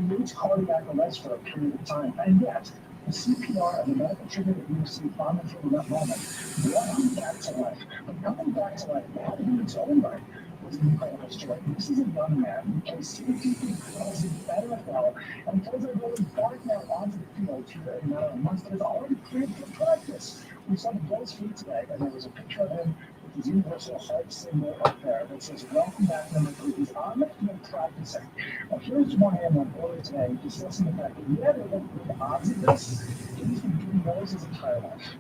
creates cardiac arrest for a period of time. And yet, the CPR and the medical treatment that you received on the field in that moment brought him back to life. But coming back to life, that in its own right was an incredible story. This is a young man who plays safety for the NFL, and he plays a really back now onto the field here in a matter of months that is already cleared for practice. We saw the Bills feed today, and there was a picture of him with his universal heart symbol up there that says, "Welcome back, number 3." He's on the field practicing. Now, here's one on earlier today, discussing the fact that yeah, there are good odds of this. He's been doing those his entire life.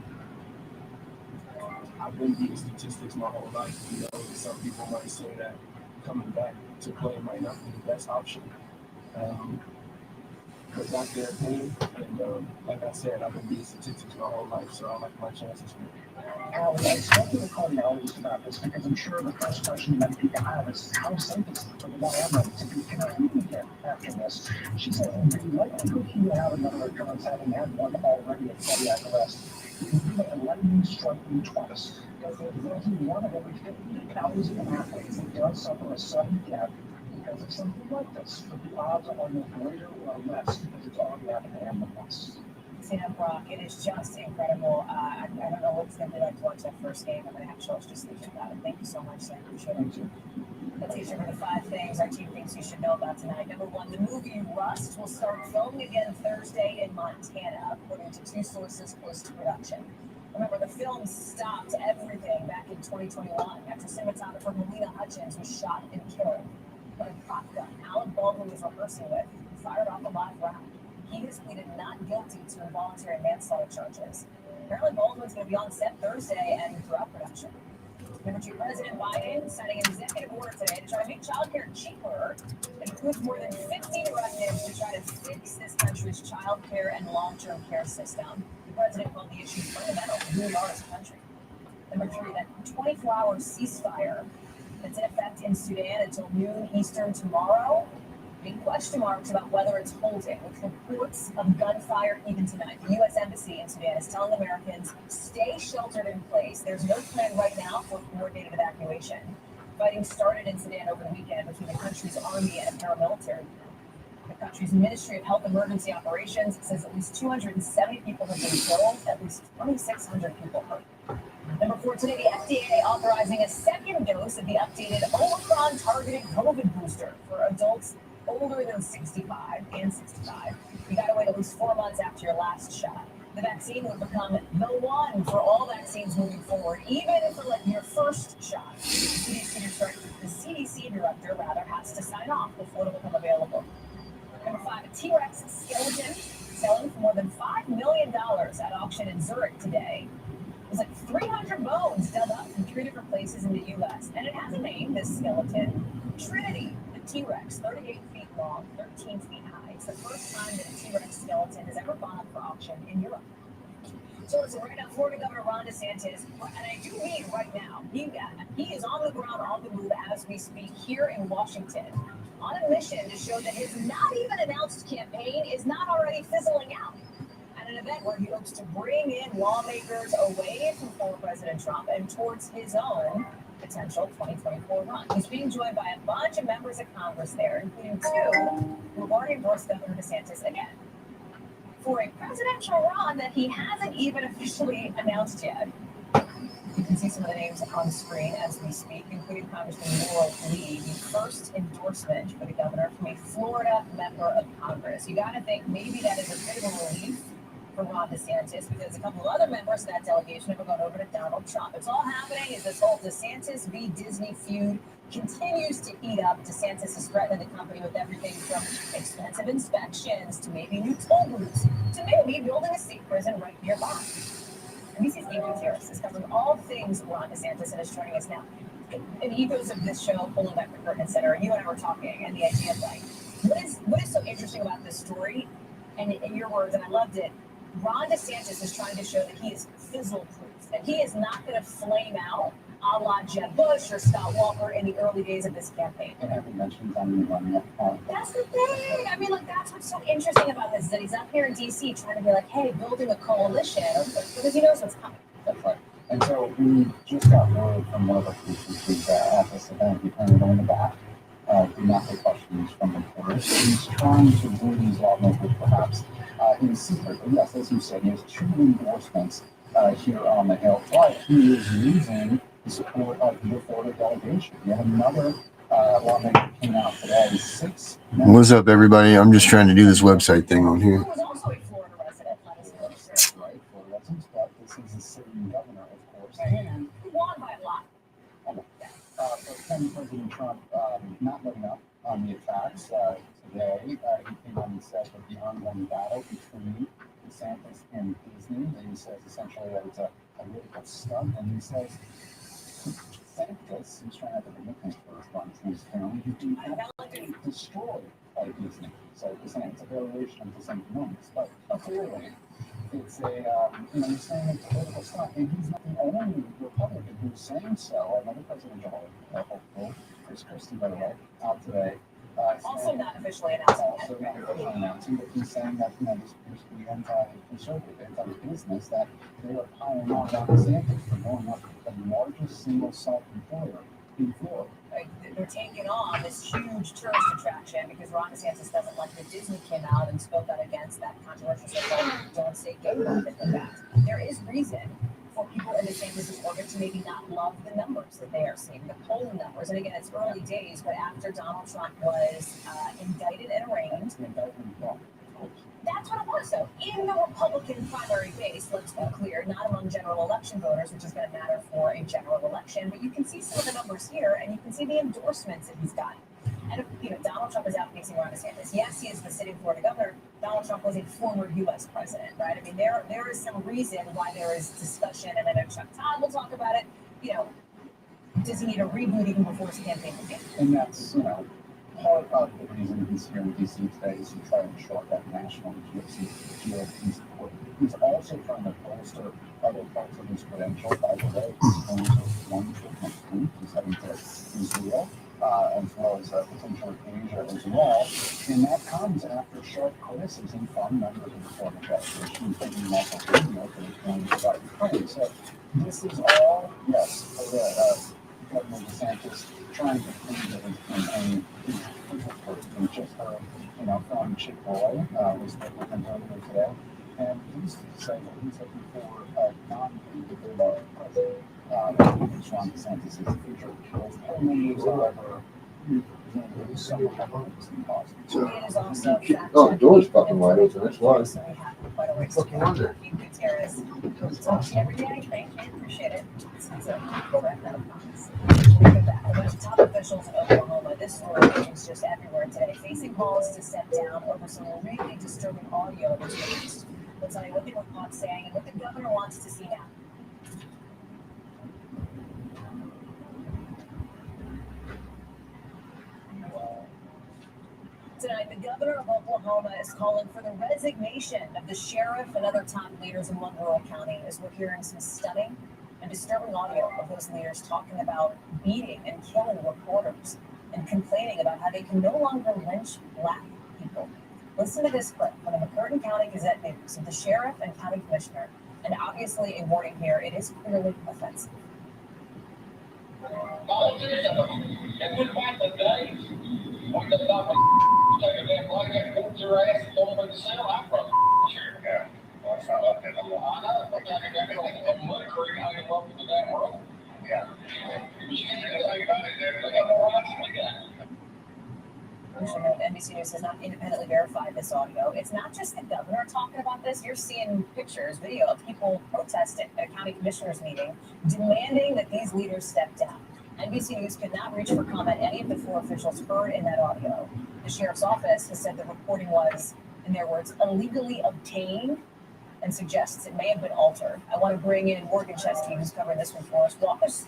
I've been beating statistics my whole life. Some people might say that coming back to play might not be the best option. But that's their opinion. And like I said, I've been beating statistics my whole life, so I like my chances. I spoke to the cardiologist about this because I'm sure the first question that people have is how safe is it for the diameter to be connected again after this? She said the likelihood he will have another occurrence, having had one already at cardiac arrest, is that lightning struck him twice. Because there's roughly 1 of every 50,000 athletes that does suffer a sudden death because of something like this. But the odds are no greater or less because it's already happened to him once. Sam Brock, it is just incredible. I don't know what it's going to be like to watch that first game. I'm going to have to just thinking about it. Thank you so much, Sam. Appreciate it. Let's see the 5 things our team thinks you should know about tonight. Number 1, the movie Rust will start filming again Thursday in Montana, according to 2 sources close to production. Remember, the film stopped everything back in 2021 after cinematographer Melina Hutchins was shot and killed. But a prop gun Alec Baldwin was rehearsing with fired off a live round. He has pleaded not guilty to involuntary manslaughter charges. Apparently, Baldwin's going to be on set Thursday and throughout production. Number 2, President Biden signing an executive order today to try to make childcare cheaper. It includes more than 15 directives to try to fix this country's child care and long-term care system. The president called the issue fundamental to who we are as a country. Number 3, that 24-hour ceasefire that's in effect in Sudan until noon Eastern tomorrow. Big question marks about whether it's holding, with reports of gunfire even tonight. The U.S. Embassy in Sudan is telling Americans, stay sheltered in place. There's no plan right now for coordinated evacuation. Fighting started in Sudan over the weekend between the country's army and a paramilitary. The country's Ministry of Health Emergency Operations says at least 270 people have been killed, at least 2,600 people hurt. Number 4, today the FDA authorizing a second dose of the updated Omicron-targeted COVID booster for adults older than 65 and 65. You got to wait at least 4 months after your last shot. The vaccine would become the one for all vaccines moving forward, even for your first shot. The CDC director has to sign off before it will become available. Number 5, a T-Rex skeleton selling for more than $5 million at auction in Zurich today. There's 300 bones dug up from 3 different places in the U.S. And it has a name, this skeleton, Trinity. T-Rex, 38 feet long, 13 feet high. It's the first time that a T-Rex skeleton has ever gone up for auction in Europe. So listen, right now, Florida Governor Ron DeSantis, and I do mean right now, he is on the ground, on the move as we speak here in Washington, on a mission to show that his not even announced campaign is not already fizzling out. At an event where he hopes to bring in lawmakers away from former President Trump and towards his own potential 2024 run. He's being joined by a bunch of members of Congress there, including 2 who have already endorsed Governor DeSantis again for a presidential run that he hasn't even officially announced yet. You can see some of the names on the screen as we speak, including Congressman Laurel Lee, the first endorsement for the governor from a Florida member of Congress. You got to think maybe that is a bit of a relief for Ron DeSantis, because a couple of other members of that delegation have gone over to Donald Trump. It's all happening as this whole DeSantis v. Disney feud continues to heat up. DeSantis is threatening the company with everything from expensive inspections to maybe new toll booths to maybe building a state prison right nearby. NBC's Amy Gutierrez is covering all things Ron DeSantis and is joining us now. In the ethos of this show, pulling back the curtain, etc., you and I were talking, and the idea of what is so interesting about this story, and in your words, and I loved it, Ron DeSantis is trying to show that he is fizzle-proof, that he is not going to flame out a la Jeb Bush or Scott Walker in the early days of this campaign. That's the thing. I mean, that's what's so interesting about this, is that he's up here in D.C. trying to be like, hey, building a coalition, because he knows what's coming. That's right. And so we just got word from one of our producers who's at this event. He turned it on the back. do not get questions from reporters. So he's trying to avoid these lawmakers perhaps in secret. But yes, as you said, he has 2 endorsements here on the Hill, but he is losing the support of the Florida delegation. Yet another lawmaker came out today. 6 What's up, everybody? I'm just trying to do this website thing on here. Who was also a Florida resident. Right, Florida residents, but this is the sitting governor, of course, and Who won by a lot. but can President Trump not letting up on the attacks today? He came on and said that the ongoing battle between DeSantis and Disney, and he says essentially that it's a political stunt, and he says DeSantis, he's trying to have a nickname for his bunch, who's film, he's been absolutely destroyed by Disney. So DeSantis, a variation of DeSantis moments, but clearly it's a, he's saying it's a political stunt, and he's not the only Republican who's saying so. Another presidential hopeful, Chris Christie, by the way, out today. Also not officially announced. Also not officially announcing, but he's saying that, this the anti-conservative, anti-business, that they are piling on Ron DeSantis for going up the largest single self-employer in Florida. They're taking on this huge tourist attraction because Ron DeSantis doesn't like that Disney came out and spoke out against that controversial so-called don't say gay movement in that. There is reason for people in DeSantis' orbit to maybe not love the numbers that they are seeing, the polling numbers. And again, it's early days, but after Donald Trump was indicted and arraigned, that's what it was, though. In the Republican primary base, let's be clear, not among general election voters, which is going to matter for a general election, but you can see some of the numbers here, and you can see the endorsements that he's gotten. And Donald Trump is outpacing Ron DeSantis. Yes, he is the sitting Florida governor. Donald Trump was a former U.S. president, right? I mean, there is some reason why there is discussion, and I know Chuck Todd will talk about it. Does he need a reboot even before his campaign begins? And that's, part of the reason he's here in D.C. today is to try and short that national GOP support. He's also trying to bolster other parts of his credentials. By the way, he's going to one trip next week. He's heading to Israel, as well as potentially Asia as well. And that comes after sharp criticism from members of the former delegation, including Michael Rubio, for his claims about Ukraine. So this is all, yes, for the Governor DeSantis trying to prove that his campaign is we just heard, from Chick-fil-A, we spoke with him earlier today, and he's saying that he's looking for a non-political president. Ron DeSantis is the future. His poll numbers, however, It is also Oh, the door's fucking wide open. That's why. Fucking wonder. Every day, thank you, appreciate it. A bunch of top officials in Oklahoma. This story is just everywhere today, facing calls to step down over some really disturbing audio that was released. We'll tell you what they were caught saying and what the governor wants to see now. Tonight, the governor of Oklahoma is calling for the resignation of the sheriff and other top leaders in one rural county, as we're hearing some stunning and disturbing audio of those leaders talking about beating and killing reporters and complaining about how they can no longer lynch black people. Listen to this clip from the McCurtain County Gazette News of the sheriff and county commissioner, and obviously a warning here, it is clearly offensive. What the fuck? Take a damn blanket, put your ass, and throw them in the cell. I'm from sure, yeah. Well, it's not like that. I know. I'm not going to mud creek hanging up in the damn road. Yeah. NBC News has not independently verified this audio. It's not just the governor talking about this. You're seeing pictures, video of people protesting at a county commissioners meeting, demanding that these leaders step down. NBC News could not reach for comment any of the 4 officials heard in that audio. The sheriff's office has said the recording was, in their words, illegally obtained and suggests it may have been altered. I want to bring in Morgan Chesky, who's covering this one for us. Walk us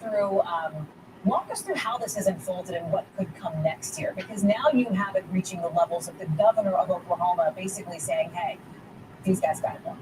through how this has unfolded and what could come next here, because now you have it reaching the levels of the governor of Oklahoma basically saying, hey, these guys got it done.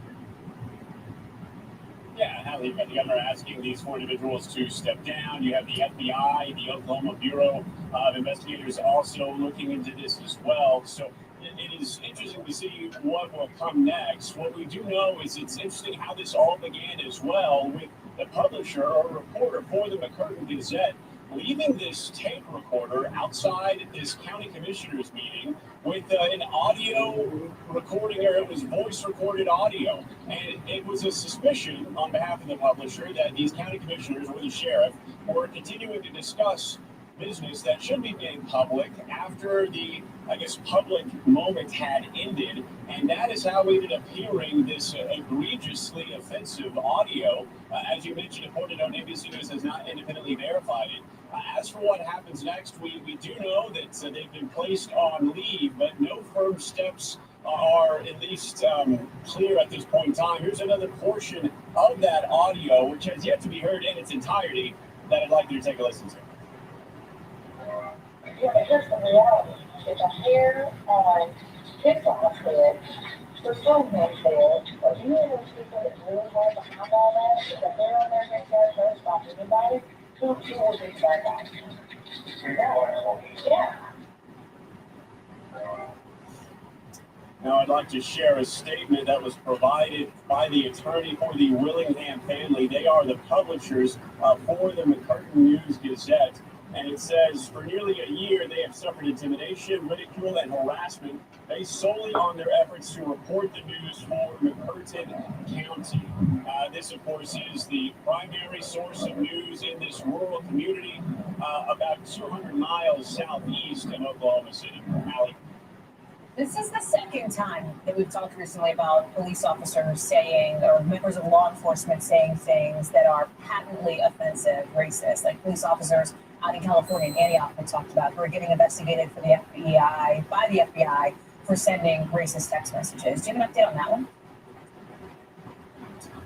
Yeah, how the governor asking these 4 individuals to step down. You have the FBI, the Oklahoma Bureau of Investigators also looking into this as well. So it is interesting to see what will come next. What we do know is it's interesting how this all began as well with the publisher or reporter for the McCurtain Gazette leaving this tape recorder outside this county commissioners meeting with an audio recording, or it was voice recorded audio. And it was a suspicion on behalf of the publisher that these county commissioners or the sheriff were continuing to discuss business that should be made public after the, I guess, public moment had ended. And that is how we ended up hearing this egregiously offensive audio. As you mentioned, reported on NBC News has not independently verified it. As for what happens next, we do know that they've been placed on leave, but no firm steps are at least clear at this point in time. Here's another portion of that audio, which has yet to be heard in its entirety, that I'd like you to take a listen to. Yeah, but here's the reality. There's a hair on TikTok's head, for some men's head, or any of those people that really hard behind all that, if a hair on their head does stop anybody, who will be the bad guy? Yeah. Now, I'd like to share a statement that was provided by the attorney for the Willingham family. They are the publishers for the McCurtain News Gazette. And it says, for nearly a year, they have suffered intimidation, ridicule, and harassment based solely on their efforts to report the news for McCurtain County. This, of course, is the primary source of news in this rural community, about 200 miles southeast of Oklahoma City. Allie. This is the second time that we've talked recently about police officers saying, or members of law enforcement saying things that are patently offensive, racist, like police officers out in California in Antioch we talked about, who are getting investigated for the FBI, by the FBI, for sending racist text messages. Do you have an update on that one?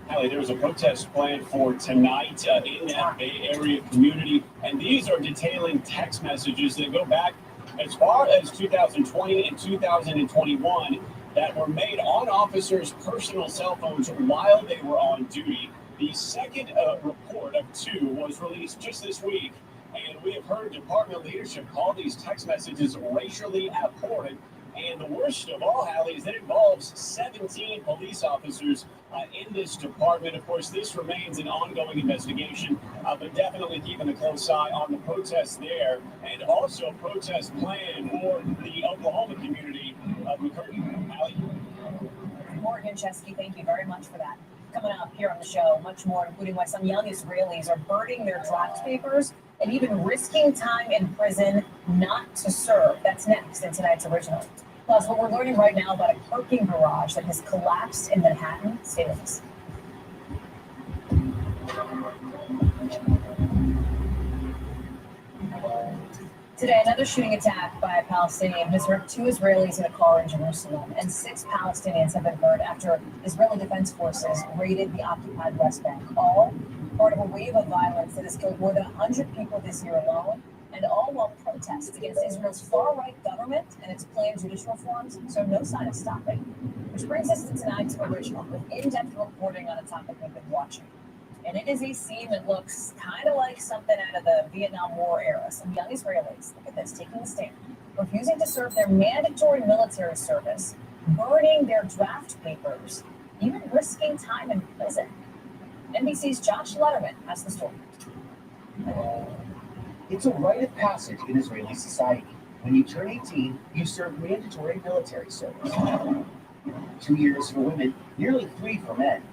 Allie, there was a protest planned for tonight in that Bay Area community, and these are detailing text messages that go back as far as 2020 and 2021 that were made on officers' personal cell phones while they were on duty. The second report of two was released just this week, and we have heard department leadership call these text messages racially abhorrent. And the worst of all, Hallie, is that it involves 17 police officers in this department. Of course, this remains an ongoing investigation, but definitely keeping a close eye on the protests there, and also protest plan for the Oklahoma community of McCurtain. Hallie? Morgan Chesky, thank you very much for that. Coming up here on the show, much more, including why some young Israelis are burning their draft papers and even risking time in prison not to serve. That's next in tonight's original. Plus, what we're learning right now about a parking garage that has collapsed in Manhattan. Stay with us. Today, another shooting attack by a Palestinian has hurt 2 Israelis in a car in Jerusalem, and 6 Palestinians have been hurt after Israeli Defense Forces raided the occupied West Bank, all part of a wave of violence that has killed more than 100 people this year alone, and all while protests against Israel's far-right government and its planned judicial reforms, so no sign of stopping. Which brings us to tonight's original, with in-depth reporting on a topic we've been watching. And it is a scene that looks kind of like something out of the Vietnam War era. Some young Israelis, look at this, taking a stand, refusing to serve their mandatory military service, burning their draft papers, even risking time in prison. NBC's Josh Letterman has the story. It's a rite of passage in Israeli society. When you turn 18, you serve mandatory military service. 2 years for women, nearly 3 for men.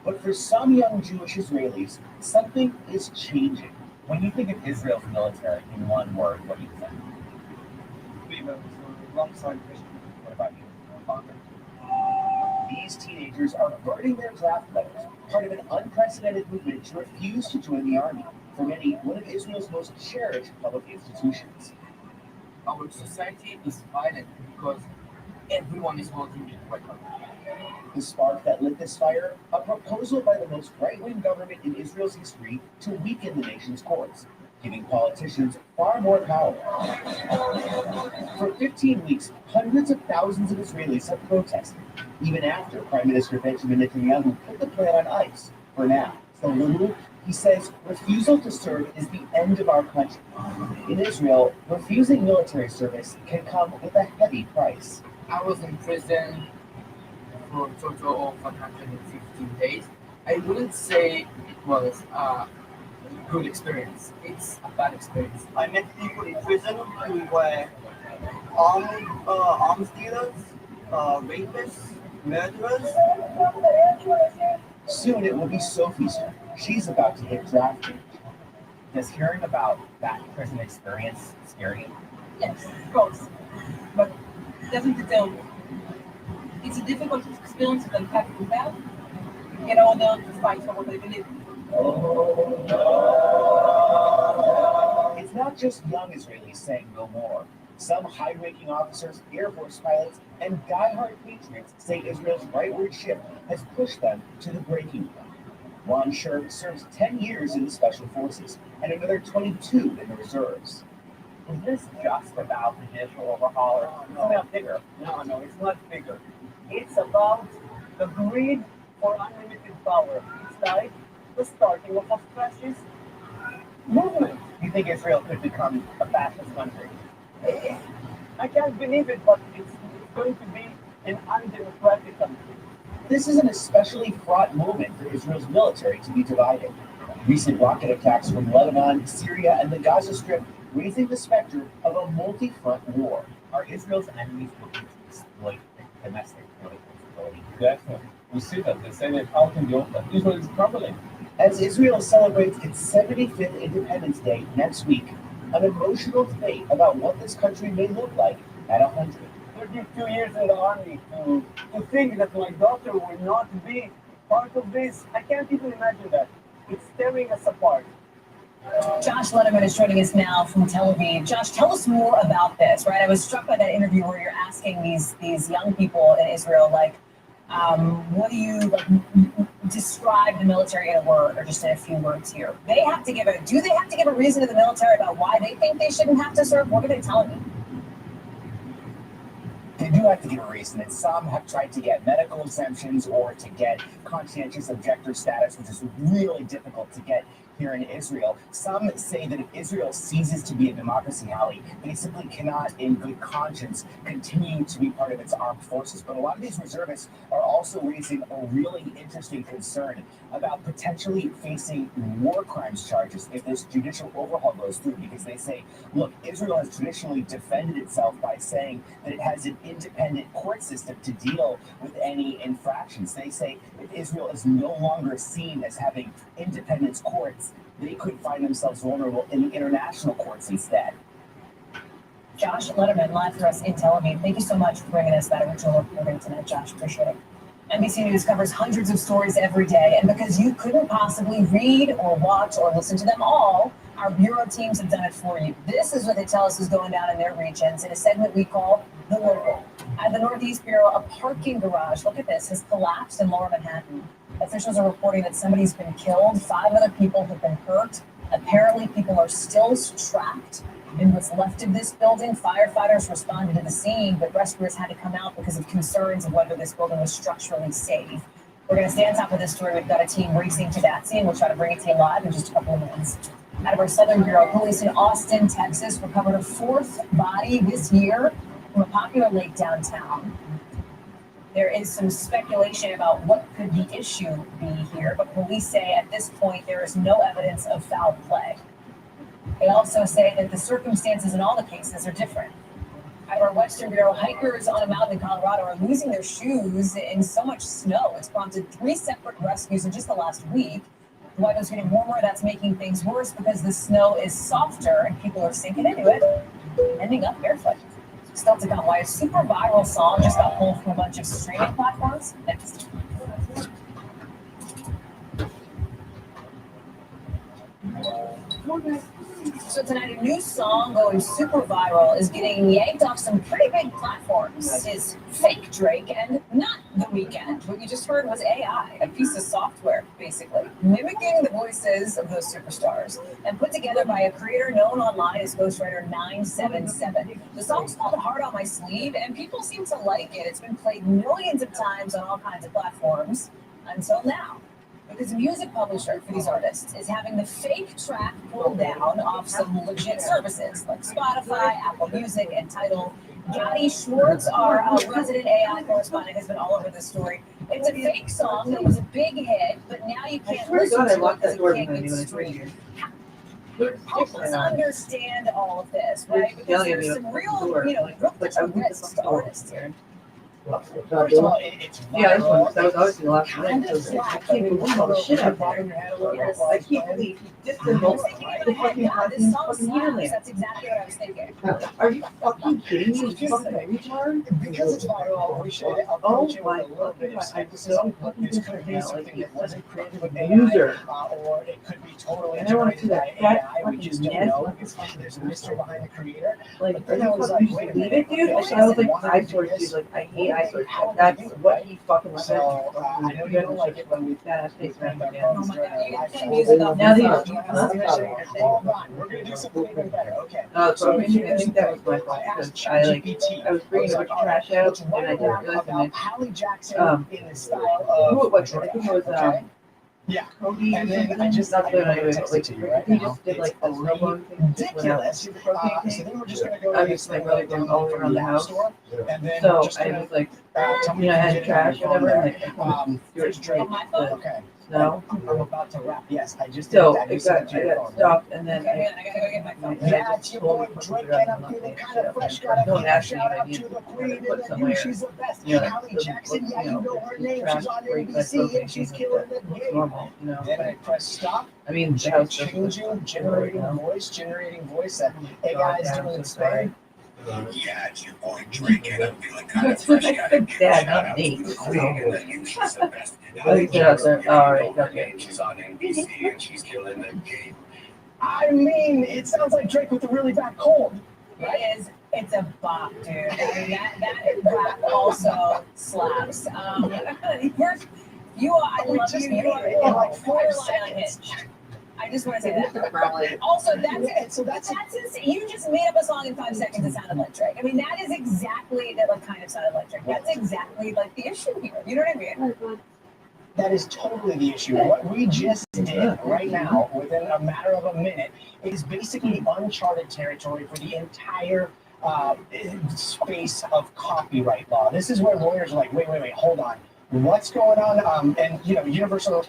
But for some young Jewish Israelis, something is changing. When you think of Israel's military in one word, what do you think? Alongside Christian. What about you? These teenagers are burning their draft letters, part of an unprecedented movement to refuse to join the army, for many, one of Israel's most cherished public institutions. Our society is violent because everyone is holding it right now. The spark that lit this fire, a proposal by the most right-wing government in Israel's history to weaken the nation's courts, giving politicians far more power. For 15 weeks, hundreds of thousands of Israelis have protested, even after Prime Minister Benjamin Netanyahu put the plan on ice for now. So he says refusal to serve is the end of our country. In Israel, refusing military service can come with a heavy price. I was in prison for a total of 115 days. I wouldn't say it was good experience. It's a bad experience. I met people in prison who were arms dealers, rapists, murderers. Soon it will be Sophie's turn. She's about to hit draft age. Does hearing about that prison experience scare you? Yes, of course. But doesn't it tell me? It's a difficult experience that have to have in order to fight for what they believe in. It's not just young Israelis saying no more. Some high-ranking officers, Air Force pilots, and die-hard patriots say Israel's rightward shift has pushed them to the breaking point. Ron Scherb serves 10 years in the Special Forces and another 22 in the reserves. Is this just about the judicial overhaul or something bigger? No, it's not bigger. It's about the greed for unlimited power. It's like the starting of a fascist movement. You think Israel could become a fascist country? I can't believe it, but it's going to be an undemocratic country. This is an especially fraught moment for Israel's military to be divided. Recent rocket attacks from Lebanon, Syria, and the Gaza Strip raising the specter of a multi-front war. Are Israel's enemies looking to exploit domestic political instability? Definitely. We see that. They say that out in the open, Israel is crumbling. As Israel celebrates its 75th Independence Day next week, an emotional debate about what this country may look like at 100. 32 years in the army to think that my daughter will not be part of this. I can't even imagine that. It's tearing us apart. Josh Letterman is joining us now from Tel Aviv. Josh, tell us more about this, right? I was struck by that interview where you're asking these young people in Israel, like, what do you describe the military in a word or just in a few words here? Do they have to give a reason to the military about why they think they shouldn't have to serve? What are they telling you? They do have to give a reason, and some have tried to get medical exemptions or to get conscientious objector status, which is really difficult to get here in Israel. Some say that if Israel ceases to be a democracy, Hallie, they simply cannot, in good conscience, continue to be part of its armed forces. But a lot of these reservists are also raising a really interesting concern about potentially facing war crimes charges if this judicial overhaul goes through, because they say, look, Israel has traditionally defended itself by saying that it has an independent court system to deal with any infractions. They say if Israel is no longer seen as having independent courts, they could find themselves vulnerable in the international courts instead. Josh Letterman, live for us in Tel Aviv. Thank you so much for bringing us that original reporting tonight, Josh. Appreciate it. NBC News covers hundreds of stories every day, and because you couldn't possibly read or watch or listen to them all, our bureau teams have done it for you. This is what they tell us is going down in their regions in a segment we call The Local. At the Northeast Bureau, a parking garage, look at this, has collapsed in Lower Manhattan. Officials are reporting that somebody's been killed, 5 other people have been hurt. Apparently, people are still trapped in what's left of this building. Firefighters responded to the scene, but rescuers had to come out because of concerns of whether this building was structurally safe. We're going to stay on top of this story. We've got a team racing to that scene. We'll try to bring it to you live in just a couple of minutes. Out of our Southern Bureau, police in Austin, Texas, recovered a 4th body this year from a popular lake downtown. There is some speculation about what could the issue be here, but police say at this point there is no evidence of foul play. They also say that the circumstances in all the cases are different. At our Western Bureau, hikers on a mountain in Colorado are losing their shoes in so much snow. It's prompted 3 separate rescues in just the last week. The weather's getting warmer, that's making things worse because the snow is softer and people are sinking into it, ending up barefoot. Still to come, why a super viral song just got pulled from a bunch of streaming platforms. Next. So tonight, a new song going super viral is getting yanked off some pretty big platforms. This is fake Drake and not The Weeknd. What you just heard was AI, a piece of software, basically, mimicking the voices of those superstars and put together by a creator known online as Ghostwriter 977. The song's called Heart on My Sleeve, and people seem to like it. It's been played millions of times on all kinds of platforms until now. Because a music publisher for these artists is having the fake track pulled down off some legit services like Spotify, Apple Music, and Tidal. Gadi Schwartz, our resident AI correspondent, has been all over this story. It's a fake song that was a big hit, but now you can't listen to it because it can't get streamed. help us understand all of this, right? Because there's some real, real risks to artists here. First of all, it's Yeah, that was obviously the last night. I can't believe all the shit out there. Yes. I can't believe this I was thinking in my head, God, this song slaps. That's exactly what I was thinking. Are you fucking kidding me? You fucking retard? Because it's viral, we should approach it with a little bit of skepticism. This could be something that wasn't created with AI, or it could be totally generated by AI. We just don't know. There's a mystery behind the creator. Like, are you fucking believe it, dude? I was like, I source, dude. Like, I hate I source. That's what he fucking said. So I know you don't like it when we that face man again. Oh my God, you can play music on Now this. the Hold on, we're gonna do something even better. Okay. So I think that was my fault because I was bringing a bunch of trash out and I didn't realize and Hallie Jackson in the style who of it was? I think it was yeah. Cody And then I just not that I text like it to you right he now. just did like a It's robot thing just went out ridiculous. to the So propane then we're just gonna go I just my brother going all around the house. and then So just I gonna, was like, tell me you know, I if had you get trash it or on whatever, there. and like do it straight On my phone? Okay. no. I'm about to wrap. Yes, I just did So that. You it sent got it to your phone, right? stopped and then Okay, man, I gotta go get my phone. Yeah, it's your boy Drake, and I'm feeling kind of fresh. Gotta give a shout out to the queen and the you. She's the best. Hallie Jackson, yeah, you know her name. She's on ABC and she's killing the game. Normal, you know. Then I press stop. I mean, the house Generating voice that AI is doing in Spain. Yeah, it's your boy Drake, and I'm feeling kind of That's what fresh. I said, Dad, not me. She's the best. Oh, you said out there. All right, okay. She's on NBC and she's killing the game. I mean, it sounds like Drake with a really bad cold. It's a bop, dude. I mean, that rap also slaps. First, I love you. You are in like 5 borderline seconds. unhinged. I just want to say that. Also, that's insane. You just made up a song in 5 seconds that sounded like Drake. I mean, that is exactly that like kind of sounded like Drake. That's exactly like the issue here. You know what I mean? That is totally the issue. What we just did right now, within a matter of a minute, is basically uncharted territory for the entire space of copyright law. This is where lawyers are like, wait, hold on. What's going on? And you know, Universal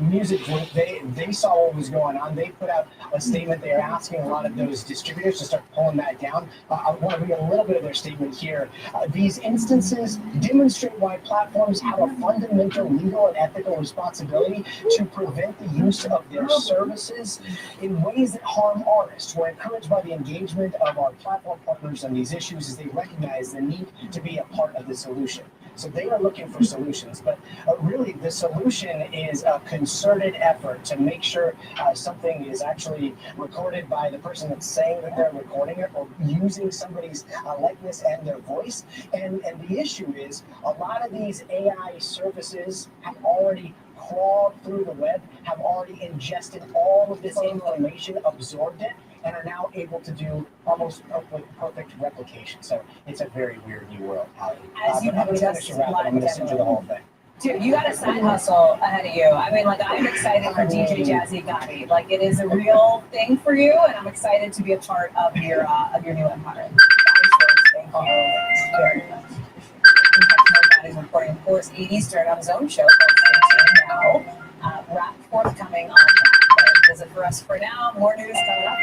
Music Group, they saw what was going on. They put out a statement. They're asking a lot of those distributors to start pulling that down. I want to read a little bit of their statement here. These instances demonstrate why platforms have a fundamental legal and ethical responsibility to prevent the use of their services in ways that harm artists. We're encouraged by the engagement of our platform partners on these issues as they recognize the need to be a part of the solution. So they are looking for solutions, but really the solution is a concerted effort to make sure something is actually recorded by the person that's saying that they're recording it or using somebody's likeness and their voice. And the issue is a lot of these AI services have already crawled through the web, have already ingested all of this information, absorbed it, and are now able to do almost perfect replication. So it's a very weird new world. As you have just I'm going to send you the whole thing. Dude, you got a side hustle ahead of you. I mean, like, I'm excited for DJ Jazzy Gotti. Like, it is a real thing for you, and I'm excited to be a part of your new empire. Thank you very much. Gotti's reporting, of course, 8 Eastern on his own show. Stay tuned now. Wrap forthcoming on that. Does it for us for now. More news coming up.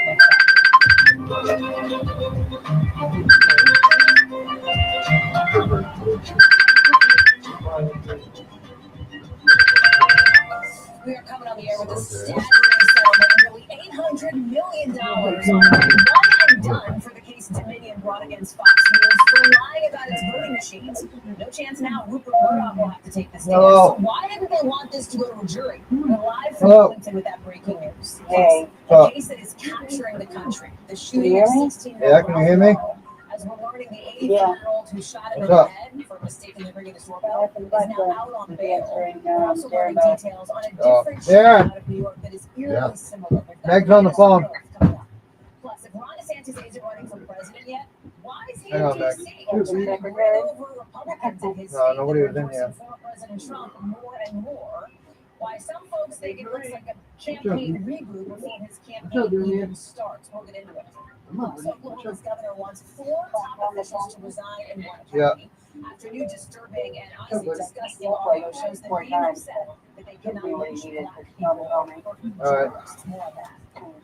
We are coming on the air with a staggering settlement of nearly $800 million on one and done for the case Dominion brought against Fox News for lying about its voting machines. No chance now Rupert Murdoch will have to take this stand. So why didn't they want this to go to a jury? We're live from Wellington with that breaking news. A case that is capturing the country. The shooting of 16-year-old can you hear me? as we're learning the 84-year-old who shot him in the head for mistakenly ringing the doorbell is now out on bail. We're also learning details on a different shooting out of New York that is eerily similar. Meg's on the phone. Plus, if Ron DeSantis isn't running for president yet, why is he Hang in on, Meg. D.C. turning over Republicans in his state nobody was in endorsing there. former President Trump more and more? Why some folks think it looks like a campaign reboot before his campaign even starts. We'll get into it. Also, Oklahoma's governor wants 4 top officials to resign in one county after new disturbing and honestly disgusting audio shows that being upset that they cannot reach black people. All right. More of that.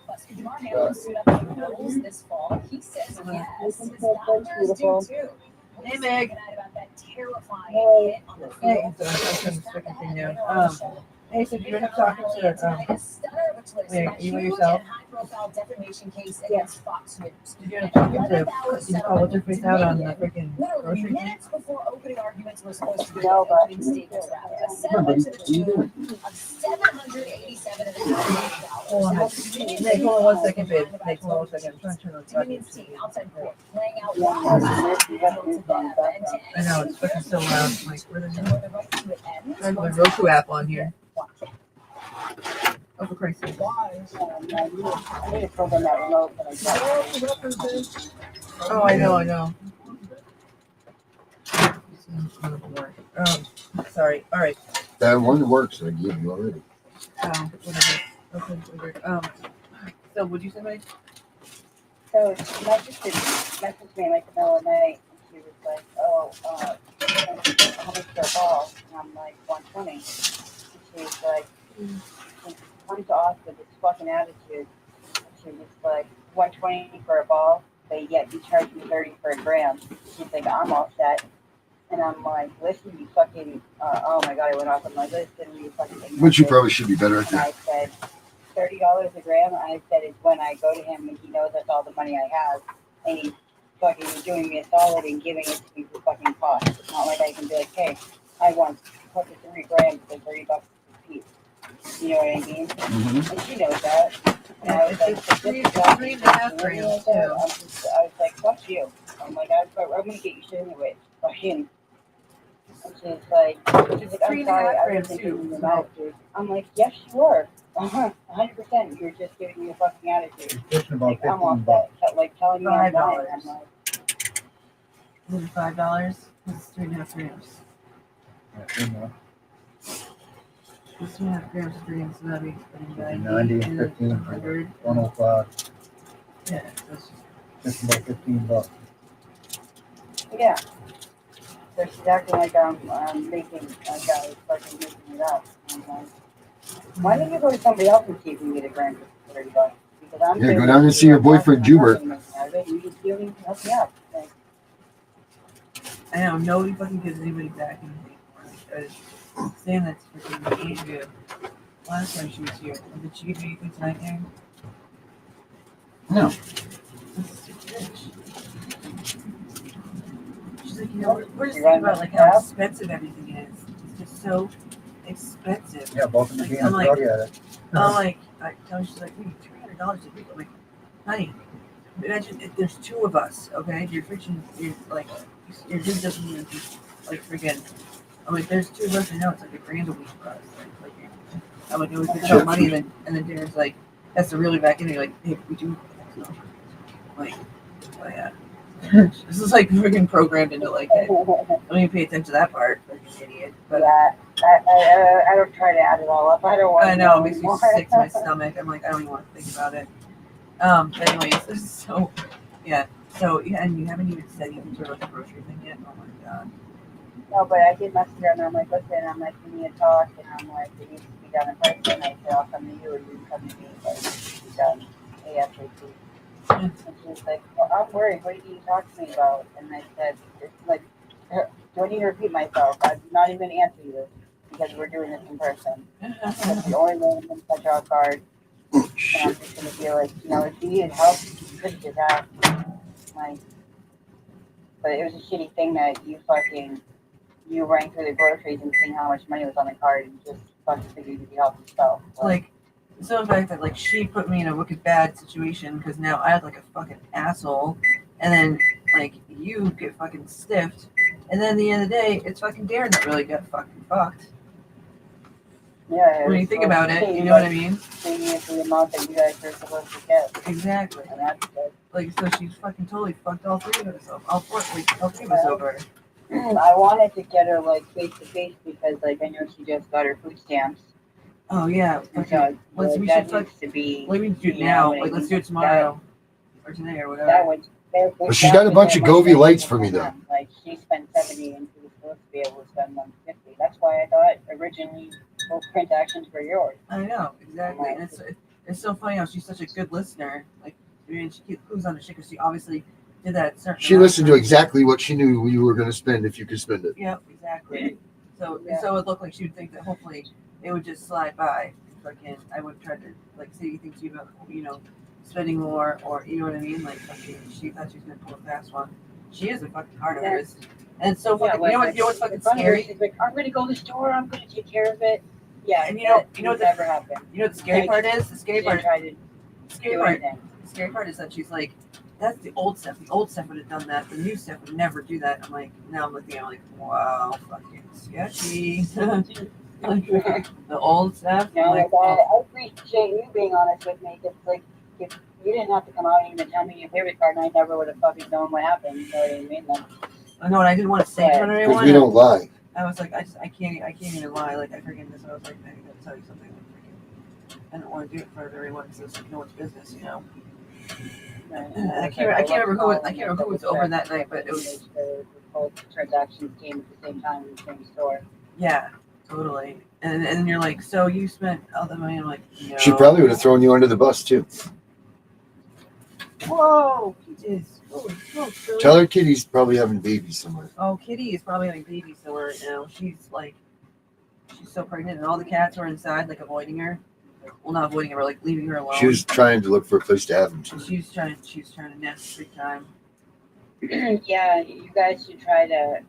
Plus, DeMar Hamlin sued up the Bills this fall. He says yes, his doctors do too. Hey, Meg. About that terrifying hit on the Hey, field. so I'm freaking thing down. Hey, so you're talking to you by yourself? High-profile defamation case against Fox News. You're talking to, did you call what's her face out on the freaking grocery thing? Minutes before opening arguments were supposed to be opening statements wrapped. A settlement to the tune of $787.5 Hold on, Nick, hold on 1 second, babe. Nick, hold on 1 second. I'm trying to turn on the Dominion's team outside court, playing out one I know, it's fucking so loud. I'm like, where the hell? I have my Roku app on here. Oh, for Christ's sake. Oh, I know. Sorry. All right. That one works. I gave you already. Whatever. Okay, whatever. So, would you say, Mike? So she messaged me like in the middle of the night. And she was like, "Oh, how much for a ball?" And I'm like, 120. And she's like, she comes off with this fucking attitude. And she was like, 120 for a ball, but yet you charge me 30 for a gram. She's like, I'm all set. And I'm like, listen, you fucking, oh my God, I went off. I'm like, listen, you fucking. Which you probably should be better at And I that. said, $30 a gram. I said, it's when I go to him and he knows that's all the money I have. And he's fucking doing me a solid and giving it to me for fucking cost. It's not like I can be like, hey, I want fucking 3 grams for $30 a piece. You know what I mean? Mm-hmm. And she knows that. And I was like, Three and a half grams, too. I was like, fuck you. I'm like, I'm gonna get you shit anyway. Fucking. And she's like, I'm sorry, I was thinking your attitude. I'm like, yes, you were. 100%. You're just giving me a fucking attitude. Like, I'm off that. Like, telling me I'm lying. I'm like, Is it $5? It's 3.5 grams. It's 2.5 grams of green, so that'd be 90 and 15, 100. 105. Yeah, that's Just about $15. yeah. So she's acting like I'm making, like I was fucking making it up. I'm like, why don't you go to somebody else and see if you can get a gram for $30? Because I'm Yeah, go down and see your boyfriend, Jubert. You don't even help me out. Like, I know, nobody fucking gives anybody back anything anymore. Because saying that's freaking Andrea. Last time she was here. Did she give you anything tonight, Aaron? No. This is too rich. She's like, you know, we're just thinking about like how expensive everything is. It's just so expensive. Yeah, both of them Like, being I'm like, drug addict. I tell her, she's like, we $300 a week. I'm like, honey, imagine if there's 2 of us, okay? You're like, your dude doesn't even like freaking. I'm like, there's 2 of us, I know it's like $1,000 a week for us. Like I'm like, it was about money, and then Darren's like, that's the really back in. You're like, hey, we do. Like, oh yeah. This is like freaking programmed into like, hey, don't even pay attention to that part, like an idiot. But yeah, I don't try to add it all up. I don't want. I know, it makes me sick to my stomach. I'm like, I don't even want to think about it. But anyways, so yeah, and you haven't even said anything to her about the grocery thing yet. Oh my God. No, but I did message her and I'm like, listen, I'm like, we need to talk, and I'm like, it needs to be done in person. I said, I'll come to you, or you come to me, but it needs to be done ASAP. And she's like, well, I'm worried. What do you talk to me about? And I said, it's like, do I need to repeat myself? I'm not even going to answer you because we're doing this in person. That's the only way I'm going to touch off guard. And I'm just going to be like, you know, if you needed help, you could just ask. Like, but it was a shitty thing that you ran through the groceries and seeing how much money was on the card and just fucking figured you could help yourself. Like, so the fact that like she put me in a wicked bad situation because now I had like a fucking asshole, and then like you get fucking stiffed, and then at the end of the day, it's fucking Darren that really got fucking fucked. Yeah. When you think about it, you know what I mean? Paying it for the amount that you guys are supposed to get. Exactly. And that's good. Like, so she's fucking totally fucked all 3 of us over. All 3 of us over. I wanted to get her like face to face because like I know she just got her food stamps. Oh yeah. Okay. So, we should do it now. Like, let's do it tomorrow or today or whatever. But she's got a bunch of Govy lights for me though. Like she spent 70 and she was supposed to be able to spend 150. That's why I thought originally both transactions were yours. I know exactly. And It's so funny how she's such a good listener. Like, I mean, she clues on the shit because she obviously did that. She listened to exactly what she knew you were going to spend if you could spend it. Yep, exactly. So it would look like she would think that hopefully it would just slide by. Fucking, I would try to like say things about, spending more, or you know what I mean. Like, she thought she was gonna pull a fast one. She is a fucking hard artist, and it's so fucking. You know what's fucking scary? She's like, I'm gonna go to the store. I'm gonna take care of it. Yeah, and you know what never happened. You know what the scary part is? The scary part. The scary part is that she's like, that's the old stuff. The old stuff would have done that. The new stuff would never do that. I'm like, now I'm looking at it like, wow, fucking sketchy. Like, the old stuff. No, like, I appreciate you being honest with me. Because like, if you didn't have to come out and even tell me your favorite card, and I never would have fucking known what happened. You know what I mean? Like, I know, and I didn't want to say it to everyone. Because we don't lie. I was like, I can't even lie. Like, I forget this. I was like, I gotta tell you something. I don't want to do it for everyone, so it's like no one's business, you know. I can't remember who was over that night, but it was. Both transactions came at the same time in the same store. Yeah, totally. And then you're like, so you spent all the money? I'm like, no. She probably would have thrown you under the bus too. Whoa, Peaches. Tell her Kitty's probably having babies somewhere. Oh, Kitty is probably having babies somewhere right now. She's so pregnant, and all the cats are inside, like avoiding her. Well, not avoiding her, but like leaving her alone. She was trying to look for a place to have them. She was trying to nest big time. Yeah, you guys should try to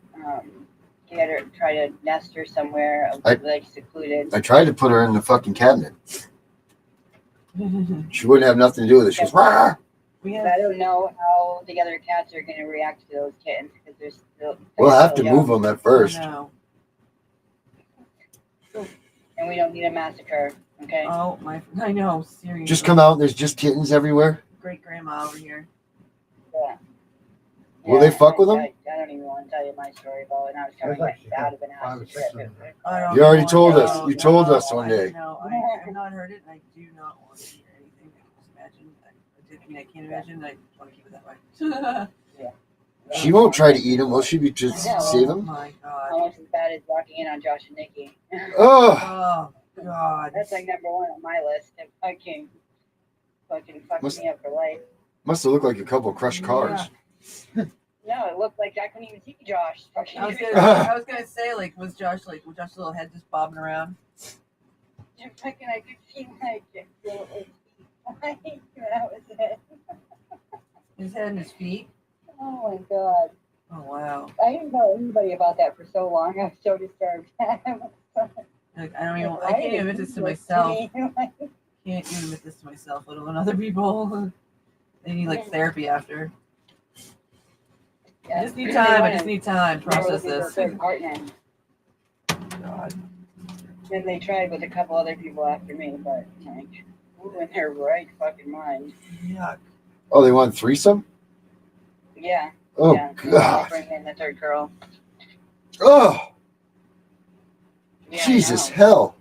try to nest her somewhere like secluded. I tried to put her in the fucking cabinet. She wouldn't have nothing to do with it. She was, rah! I don't know how the other cats are going to react to those kittens because they're still. We'll have to move them at first. I know. And we don't need a massacre, okay? Oh I know, seriously. Just come out and there's just kittens everywhere. Great grandma over here. Yeah. Will they fuck with them? I don't even want to tell you my story about it. And I was telling my dad of an house. You already told us. You told us one day. No, I have not heard it, and I do not want to hear anything. I can't imagine. I want to keep it that way. Yeah. She won't try to eat them. Will she be just save them? Oh my God. Almost as bad as walking in on Josh and Nikki. Oh. God. That's like number one on my list. If I can fucking fuck me up for life. Must have looked like a couple crushed cars. Yeah. No, it looked like I couldn't even see Josh. I was gonna say, like, was Josh's little head just bobbing around? Fucking, I could see like that was it. His head and his feet. Oh my God. Oh wow. I didn't tell anybody about that for so long. I was so disturbed. Like, I can't even admit this to myself. Can't even admit this to myself, let alone other people. They need like therapy after. I just need time to process this. God. And they tried with a couple other people after me, but like, in their right fucking mind. Yuck. Oh, they want threesome? Yeah. Oh, yeah. God. Bring in the third girl. Oh. Yeah, Jesus, hell.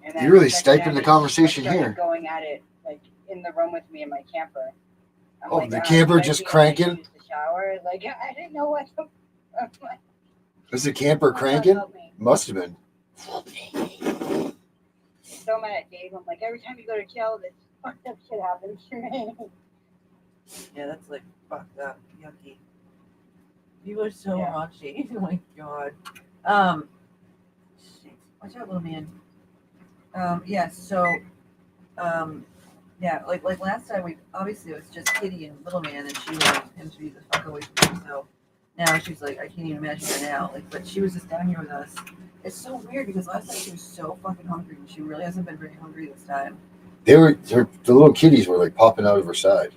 And You're really stiping the conversation here. Going at it, like, in the room with me in my camper. I'm Oh, like, the camper just cranking? Use the shower. Like, I didn't know what to... Was the camper cranking? Must have been. So mad at Dave. I'm like, every time you go to jail, this fucked up shit happens to me. Yeah, that's like fucked up, yucky. You are so raunchy. Oh my God. Shit. Watch out, little man. Yeah. So, yeah, like last time we obviously it was just Kitty and little man, and she wanted him to be the fuck away from me. So now she's like, I can't even imagine her now. Like, but she was just down here with us. It's so weird because last time she was so fucking hungry, and she really hasn't been very hungry this time. The little kitties were like popping out of her side.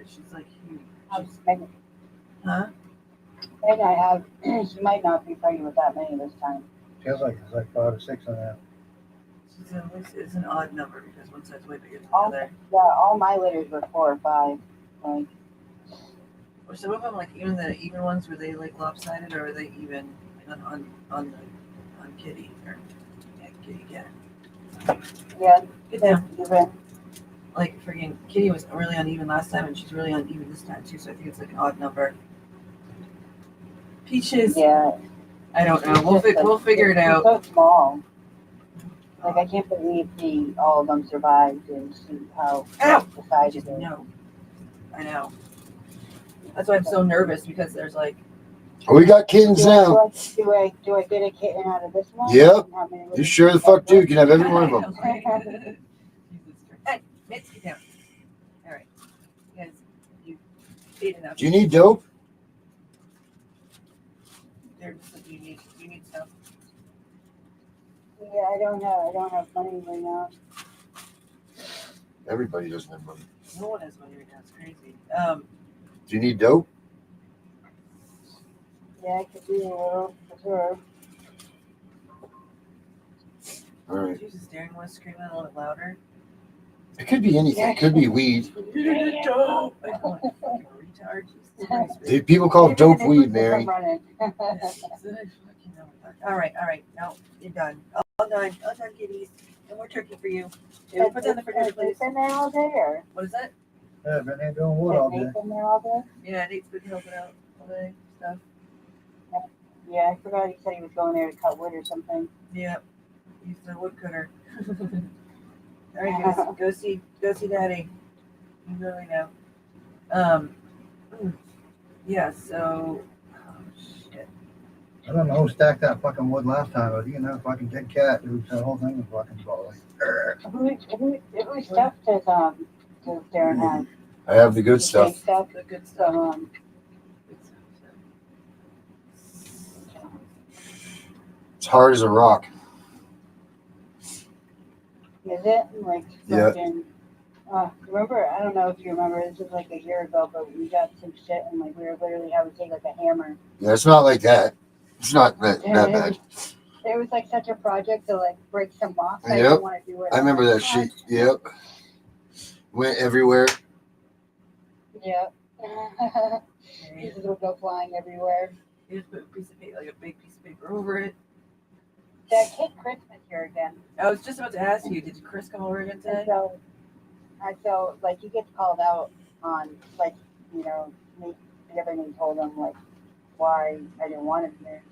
She's like huge. Huh? And I have, she might not be pregnant with that many this time. Feels like it's like 5 or 6 on that. It's an odd number because one side's way bigger than the All, other. yeah, all my litters were 4 or 5. Like, Or some of them, like even the even ones, were they like lopsided, or were they even on Kitty or Kitty? Yeah. Good now. Like freaking Kitty was really uneven last time, and she's really uneven this time too. So I think it's like an odd number. Peaches. Yeah. I don't know. We'll figure it out. So small. Like, I can't believe all of them survived and see how the size of it. No. I know. That's why I'm so nervous because there's like. Oh, we got kittens now. Do I get a kitten out of this one? Yep. You sure the fuck do. You can have every one of them. Hey, Mitz, get down. All right. You guys, you ate enough. Do you need dope? There's you need stuff. Yeah, I don't have money right now. Everybody doesn't have money. No one has money right now. It's crazy. Do you need dope? Yeah, I could do a little for sure. All right. Jesus, Darren, want to scream a little bit louder? It could be anything. It could be weed. You need dope. I call it fucking retard. Jesus Christ. People call it dope weed, Mary. All right. No, you're done. All done, kitties. No more turkey for you. Yeah, we'll put that in the refrigerator, please. Been there all day, or? What is that? Yeah, been there doing what all day? Been there all day? Yeah, Nate's been helping out all day. Stuff. Yeah, I forgot he said he was going there to cut wood or something. Yeah, he's the woodcutter. All right, guys, go see Daddy. You really know. Yeah. So. Oh shit. I don't know who stacked that fucking wood last time, but you know, fucking dead cat. It was the whole thing was fucking falling. Who stuff does Darren have? I have the good stuff. The good stuff. It's hard as a rock. Is it? Like, Yeah. fucking, remember, I don't know if you remember, this was like a year ago, but we got some shit and like we were literally having to take like a hammer. Yeah, it's not like that. It's not that bad. It was like such a project to like break some moss. I Yep. didn't want to do it. I remember that shit. Yep. Went everywhere. Yep. Pieces would go flying everywhere. You just put a piece of paper, like a big piece of paper over it. That kid Christmas here again. I was just about to ask you, did Chris come over again today? So like he gets called out on like, you know, the other name told him like why I didn't want him there.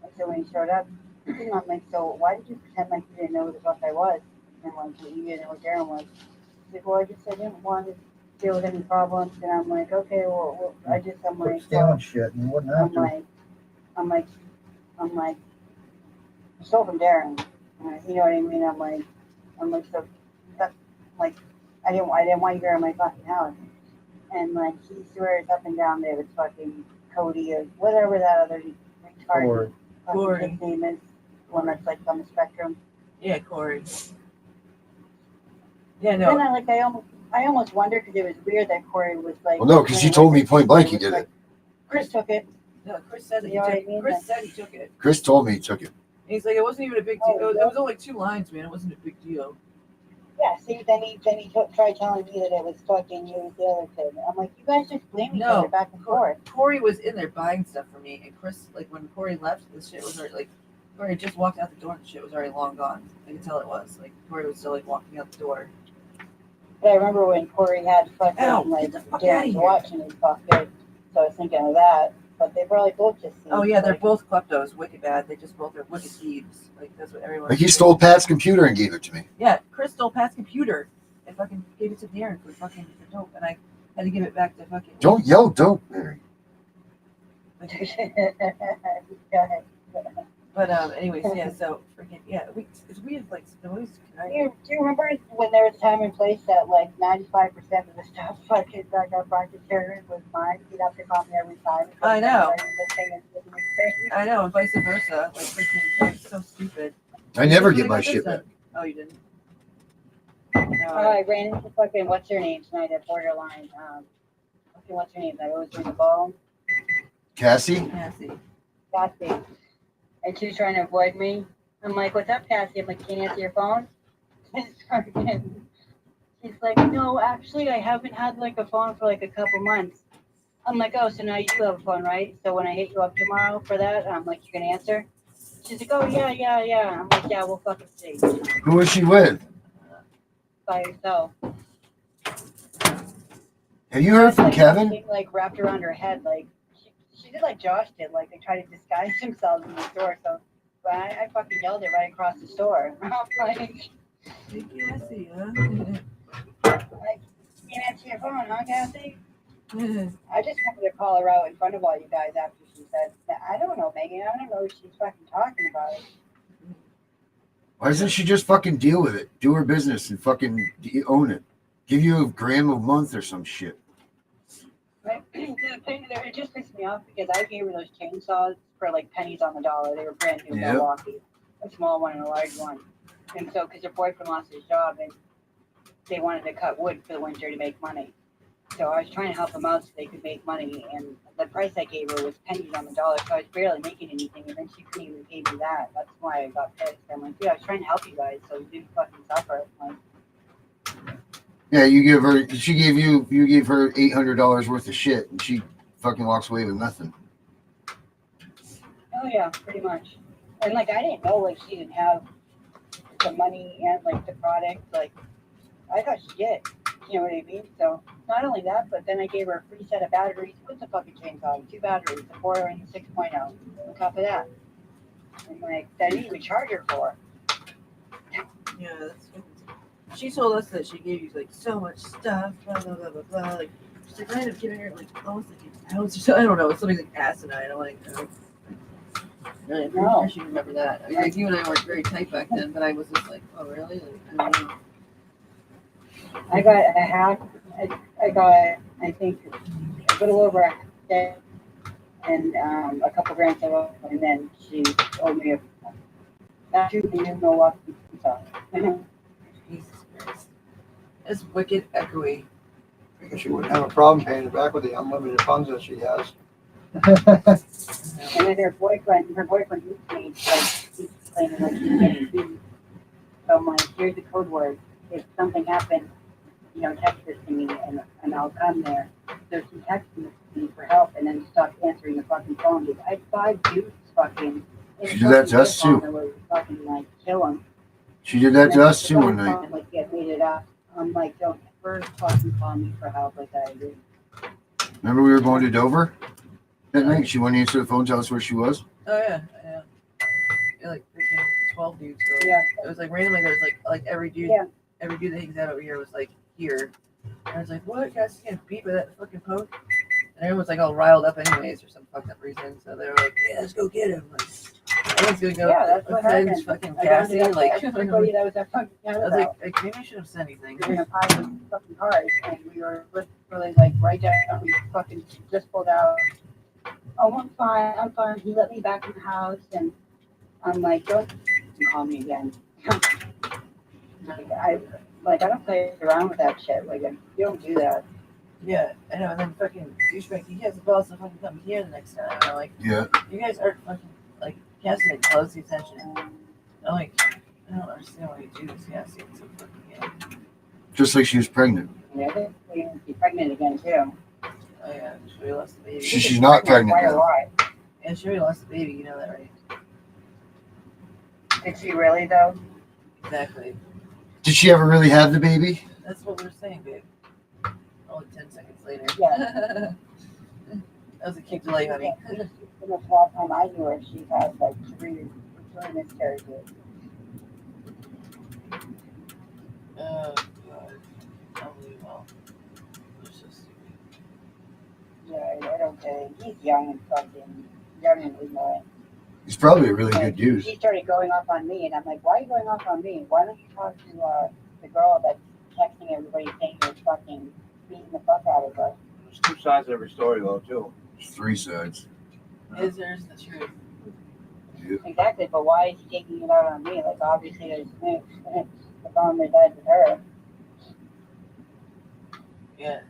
And so when he showed up, I'm like, so why did you pretend like you didn't know who the fuck I was? And like you didn't know what Darren was. He's like, well, I just didn't want to deal with any problems. And I'm like, okay, well I'm like, stealing shit and wouldn't have to. I'm like, I stole from Darren. You know what I mean? I'm like, so that's like, I didn't want you here in my fucking house. And like, he swears up and down that it's fucking Cody or whatever that other retarded fucking name is, one that's like on the spectrum. Yeah, Corey. Yeah, no. And I almost wondered because it was weird that Corey was like. Well, no, because you told me point blank he did it. Chris took it. No, Chris said that You know what I mean? Chris said he took it. Chris told me he took it. And he's like, it wasn't even a big deal. It was only 2 lines, man. It wasn't a big deal. Yeah, see, then he tried telling me that it was fucking you with the other kid. I'm like, you guys just blame each other back and forth. Corey was in there buying stuff for me, and Chris, like when Corey left, the shit was already like, Corey just walked out the door, and the shit was already long gone. I could tell it was. Like Corey was still like walking out the door. But I remember when Corey had fucking like Darren's watch and he fucked it. So I was thinking of that. But they probably both just. Oh yeah, they're both kleptos, wicked bad. They just both are wicked thieves. Like that's what everyone. Like he stole Pat's computer and gave it to me. Yeah, Chris stole Pat's computer and fucking gave it to Darren for fucking dope, and I had to give it back to fucking. Don't yell dope, Mary. But anyways, yeah. So freaking yeah, it's weird. Like the movies. Do you remember when there was a time and place that like 95% of the stuff fucking that got brought to Darren was mine? You'd have to call me every time. I know. I know, and vice versa. Like freaking, it's so stupid. I never get my shit back. Oh, you didn't. I ran into fucking what's her name tonight at Borderline. What's her name? That always ring the ball. Cassie? Cassie. And she was trying to avoid me. I'm like, what's up, Cassie? I'm like, can you answer your phone? She's like, no, actually, I haven't had like a phone for like a couple months. I'm like, oh, so now you do have a phone, right? So when I hit you up tomorrow for that, I'm like, you can answer? She's like, oh, yeah. I'm like, yeah, we'll fucking see. Who was she with? By herself. Have you heard from like, Kevin? She, like wrapped around her head, like she did like Josh did, like they try to disguise themselves in the store. So But I fucking yelled it right across the store. I'm like, Hey, Cassie, huh? like, can't answer your phone, huh, Cassie? I just wanted to call her out in front of all you guys after she said, I don't know, Megan. I don't know what she's fucking talking about. Why doesn't she just fucking deal with it? Do her business and fucking own it. Give you $1,000 a month or some shit. Right? The thing there, it just pissed me off because I gave her those chainsaws for like pennies on the dollar. They were brand new Milwaukee, a small one and a large one. And so, because her boyfriend lost his job and they wanted to cut wood for the winter to make money. So I was trying to help them out so they could make money. And the price I gave her was pennies on the dollar. So I was barely making anything. And then she couldn't even pay me that. That's why I got pissed. I'm like, dude, I was trying to help you guys so you didn't fucking suffer. Like, Yeah, you gave her $800 worth of shit, and she fucking walks away with nothing. oh yeah, pretty much. And like I didn't know like she didn't have the money and like the product. Like I thought she did. You know what I mean? So not only that, but then I gave her a free set of batteries with the fucking chainsaw, 2 batteries, the 4 and the 6.0 on top of that. And like that I didn't even charge her for. Yeah, that's good. She told us that she gave you like so much stuff, blah blah blah blah blah. Like she's like, I ended up giving her like almost like an ounce or so. I don't know, it's something like asinine. I'm like, oh. I'm pretty sure she remember that. I mean, like you and I weren't very tight back then, but I was just like, oh really? Like, I don't know. I got a half. I got I think a little over a day and a couple grand of it, and then she owed me not too new Milwaukee chainsaw. Jesus Christ. That's wicked echoey. She wouldn't have a problem paying it back with the unlimited funds that she has. And then her boyfriend used me, like, he's claiming like he's getting beat. So I'm like, here's the code word. If something happens, you know, text this to me and I'll come there. So she texted me for help and then stopped answering the fucking phone. Dude, I had 5 dudes fucking. She did that to us too. Was fucking like kill him. She did that to us too one night. Like get made it up. I'm like, don't ever fucking call me for help like that. Dude. Remember we were going to Dover that night? She wouldn't answer the phone, tell us where she was. Oh yeah. Yeah, like freaking 12 dudes. So yeah. It was like randomly there was like every dude that hangs out over here was like here. And I was like, what? Guys getting beat by that fucking poke? And everyone's like all riled up anyways for some fucked up reason. So they were like, yeah, let's go get him. Like, everyone's gonna go. Yeah, that's what happened. Fucking Cassie, like everybody that was at fucking Canada. I was like, maybe I should have said anything. We were in a pile of fucking cars, and we were literally like right down. We fucking just pulled out. Oh, I'm fine. I'm fine. He let me back in the house, and I'm like, don't call me again. I don't play around with that shit. Like, you don't do that. Yeah, I know. And then fucking douchebag, he has the balls to fucking come here the next time. And I'm like, yeah, you guys aren't fucking like Cassie like close the attention. I'm like, I don't understand why you do this, Cassie. It's so fucking just like she was pregnant. Yeah, I think we're gonna be pregnant again too. Oh yeah, she really lost the baby. She's not pregnant now. Yeah, she really lost the baby. You know that, right? Did she really though? Exactly. Did she ever really have the baby? That's what we're saying, babe. Only 10 seconds later. Yeah. That was a kick delay, honey. In the small time I knew her, she had like 3 miscarriages. Oh god. Unbelievable. It's so stupid. Yeah, I don't get it. He's young and fucking young and ignorant. He's probably a really good dude. He started going off on me, and I'm like, why are you going off on me? Why don't you talk to the girl that's texting everybody saying you're fucking beating the fuck out of her? There's 2 sides to every story, though, too. There's 3 sides. Is there's the truth? Yeah. Exactly, but why is he taking it out on me? Like, obviously, there's the problem resides with her. Yeah.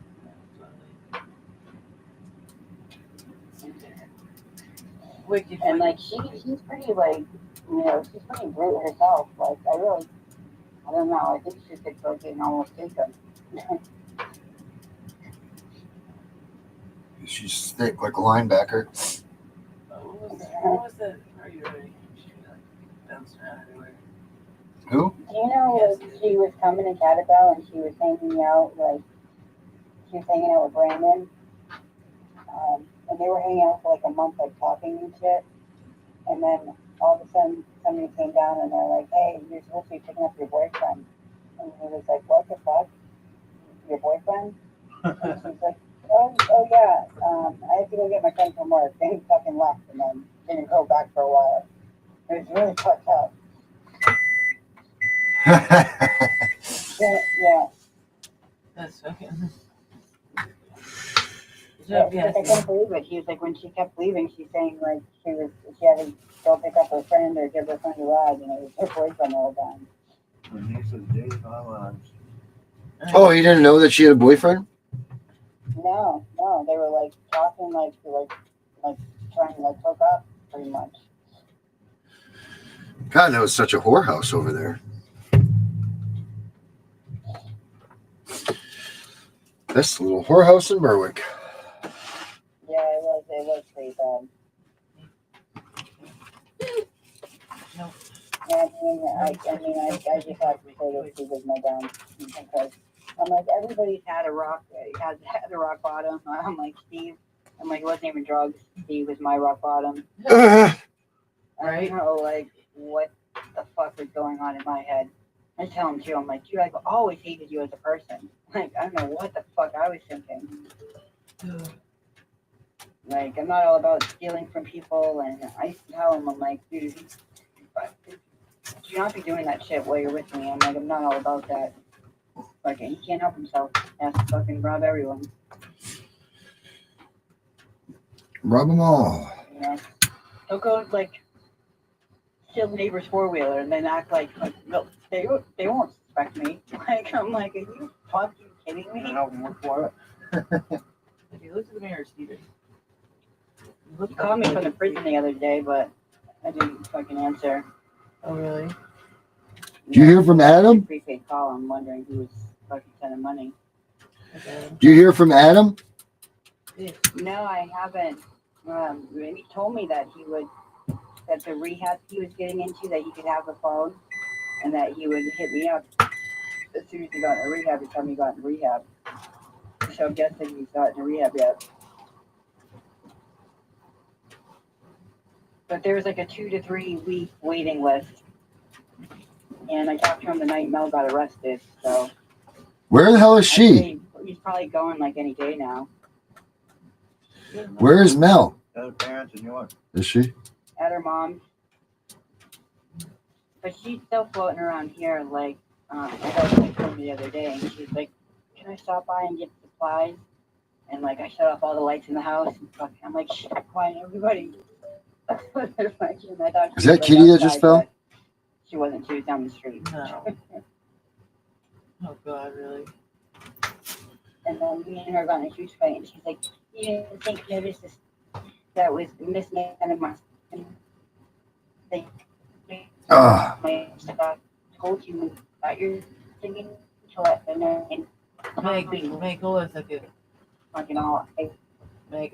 Wicked. And like she's pretty like, you know, she's pretty brute herself. Like I don't know. I think she could fucking almost take him. She's thick like a linebacker. What was that? Are you ready? She like bounced around everywhere. Who? Do you know like, she was coming to Catabell and she was hanging out like she was hanging out with Brandon. And they were hanging out for like a month, like talking and shit. And then all of a sudden, somebody came down and they're like, "Hey, you're supposed to be picking up your boyfriend." And he was like, "What the fuck? Your boyfriend?" And she's like, "Oh yeah. I have to go get my friend from work." And he fucking left and then didn't go back for a while. It was really fucked up. Yeah. That's okay. Yeah, I couldn't believe it. He was like, when she kept leaving, she's saying like she had to go pick up her friend or give her friend a ride, and it was her boyfriend all the time. Oh, you didn't know that she had a boyfriend? No, they were like talking like trying to like hook up pretty much. God, that was such a whorehouse over there. This little whorehouse in Berwick. Yeah, it was pretty bad. No. I just have to say that she was my down because I'm like, everybody's had a rock bottom. I'm like, Steve. I'm like, it wasn't even drugs. Steve was my rock bottom. Right. I don't know, like, what the fuck was going on in my head. I tell him too. I'm like, dude, I've always hated you as a person. Like, I don't know what the fuck I was thinking. Like, I'm not all about stealing from people, and I tell him, I'm like, dude, do not be doing that shit while you're with me. I'm like, I'm not all about that. Fucking, he can't help himself. He has to fucking rob everyone. Rob them all. You know? He'll go, like, steal the neighbor's four-wheeler and then act like no, they won't suspect me. Like, I'm like, are you fucking kidding me? Help him look for it. If you look at the mirror, Steven. He called me from the prison the other day, but I didn't fucking answer. Oh, really? Do you hear from Adam? Prepaid call. I'm wondering who was fucking sending money. Do you hear from Adam? No, I haven't. He told me that that the rehab he was getting into, that he could have the phone, and that he would hit me up as soon as he got in rehab to tell me he got in rehab. So I'm guessing he's not in rehab yet. But there was like a 2 to 3 week waiting list. And I talked to him the night Mel got arrested, so. Where the hell is she? He's probably going like any day now. Where is Mel? Her parents in York. Is she? At her mom's. But she's still floating around here, like, I got a phone the other day, and she's like, "Can I stop by and get supplies?" And like, I shut off all the lights in the house, and I'm like, "Shh, quiet, everybody." Is that Kitty that just fell? She wasn't. She was down the street. No. Oh God, really? And then me and her got in a huge fight, and she's like, "You didn't think notice this? That was missing in my thing." I told you that you're thinking to let them know. And Meg, hold on a second. Fucking all. Meg,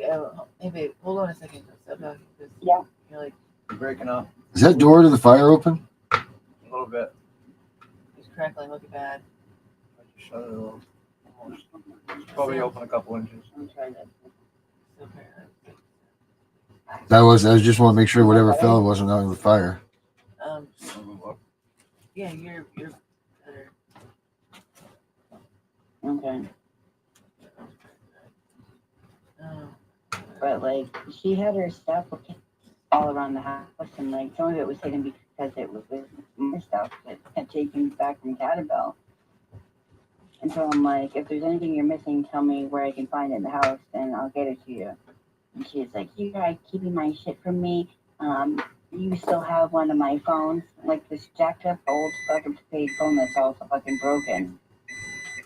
hey babe, hold on a second. Step back. Yeah. You're like, You're breaking up. Is that door to the fire open? A little bit. it's crackling, looking bad. Shut it a little. Probably open a couple inches. I just want to make sure whatever fell wasn't out of the fire. Yeah, you're better. Okay. But like, she had her stuff all around the house, and like some of it was hidden because it was my stuff that had taken back from Catabel. And so I'm like, if there's anything you're missing, tell me where I can find it in the house, and I'll get it to you. And she's like, "You guys keeping my shit from me. You still have one of my phones, like this jacked up old fucking paid phone that's all fucking broken."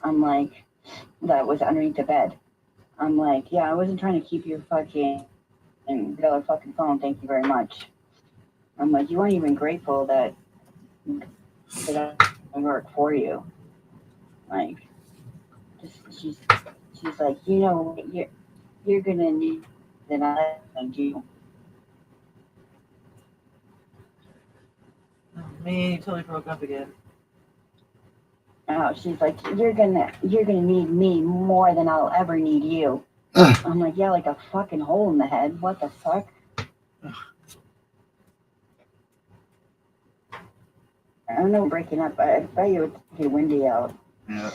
I'm like, that was underneath the bed. I'm like, yeah, I wasn't trying to keep your fucking regular fucking phone. Thank you very much. I'm like, you weren't even grateful that I work for you. Like, she's like, you know, you're gonna need that I do. Oh, man, you totally broke up again. She's like, you're gonna need me more than I'll ever need you. I'm like, yeah, like a fucking hole in the head. What the fuck? don't know, breaking up. I bet you it's too windy out. Yeah,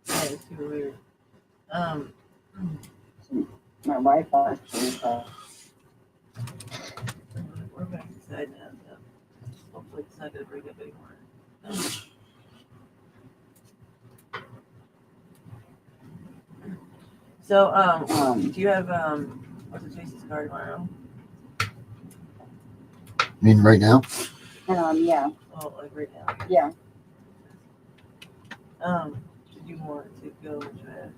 it's super weird. My Wi-Fi is pretty fast. We're back inside now. So hopefully it's not gonna break up anymore. So, do you have what's the Chase's car tomorrow? I mean, right now? Yeah. Oh, like right now. Yeah. Did you want to go and try?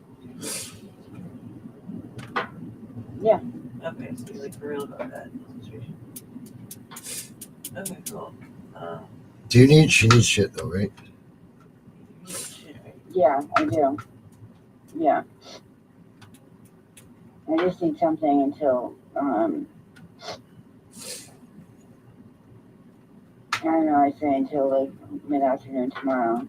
Yeah. Okay, so you're like for real about that situation. Okay, cool. Do you need? She needs shit though, right? Yeah, I do. Yeah. I just need something until I don't know, I say until like mid-afternoon tomorrow.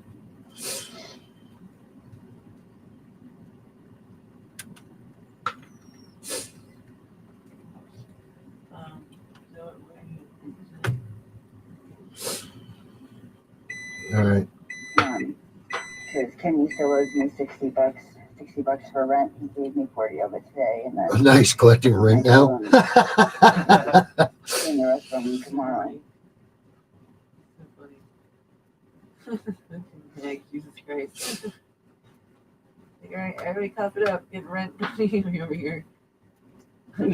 All right. Because Kenny still owes me $60 for rent. He gave me 40 of it today, and then Nice collecting rent now. and the rest of them tomorrow. Yeah, Jesus Christ. Alright, everybody cough it up. Get rent over here. What a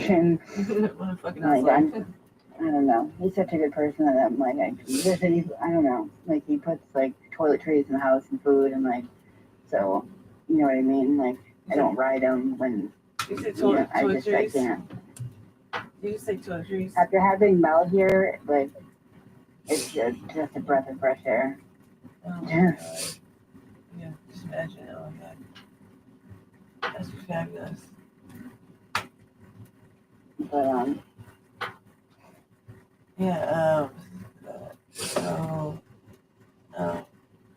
fucking Like, asshole. I don't know. He's such a good person that I'm like, I don't know. Like, he puts like toiletries in the house and food, and like, so you know what I mean. Like, I don't ride him when You said I toiletries? can't. Did you say toiletries? After having Mel here, like, it's just a breath of fresh air. Oh my God. Yeah, just imagine it like that. That's fabulous. But yeah,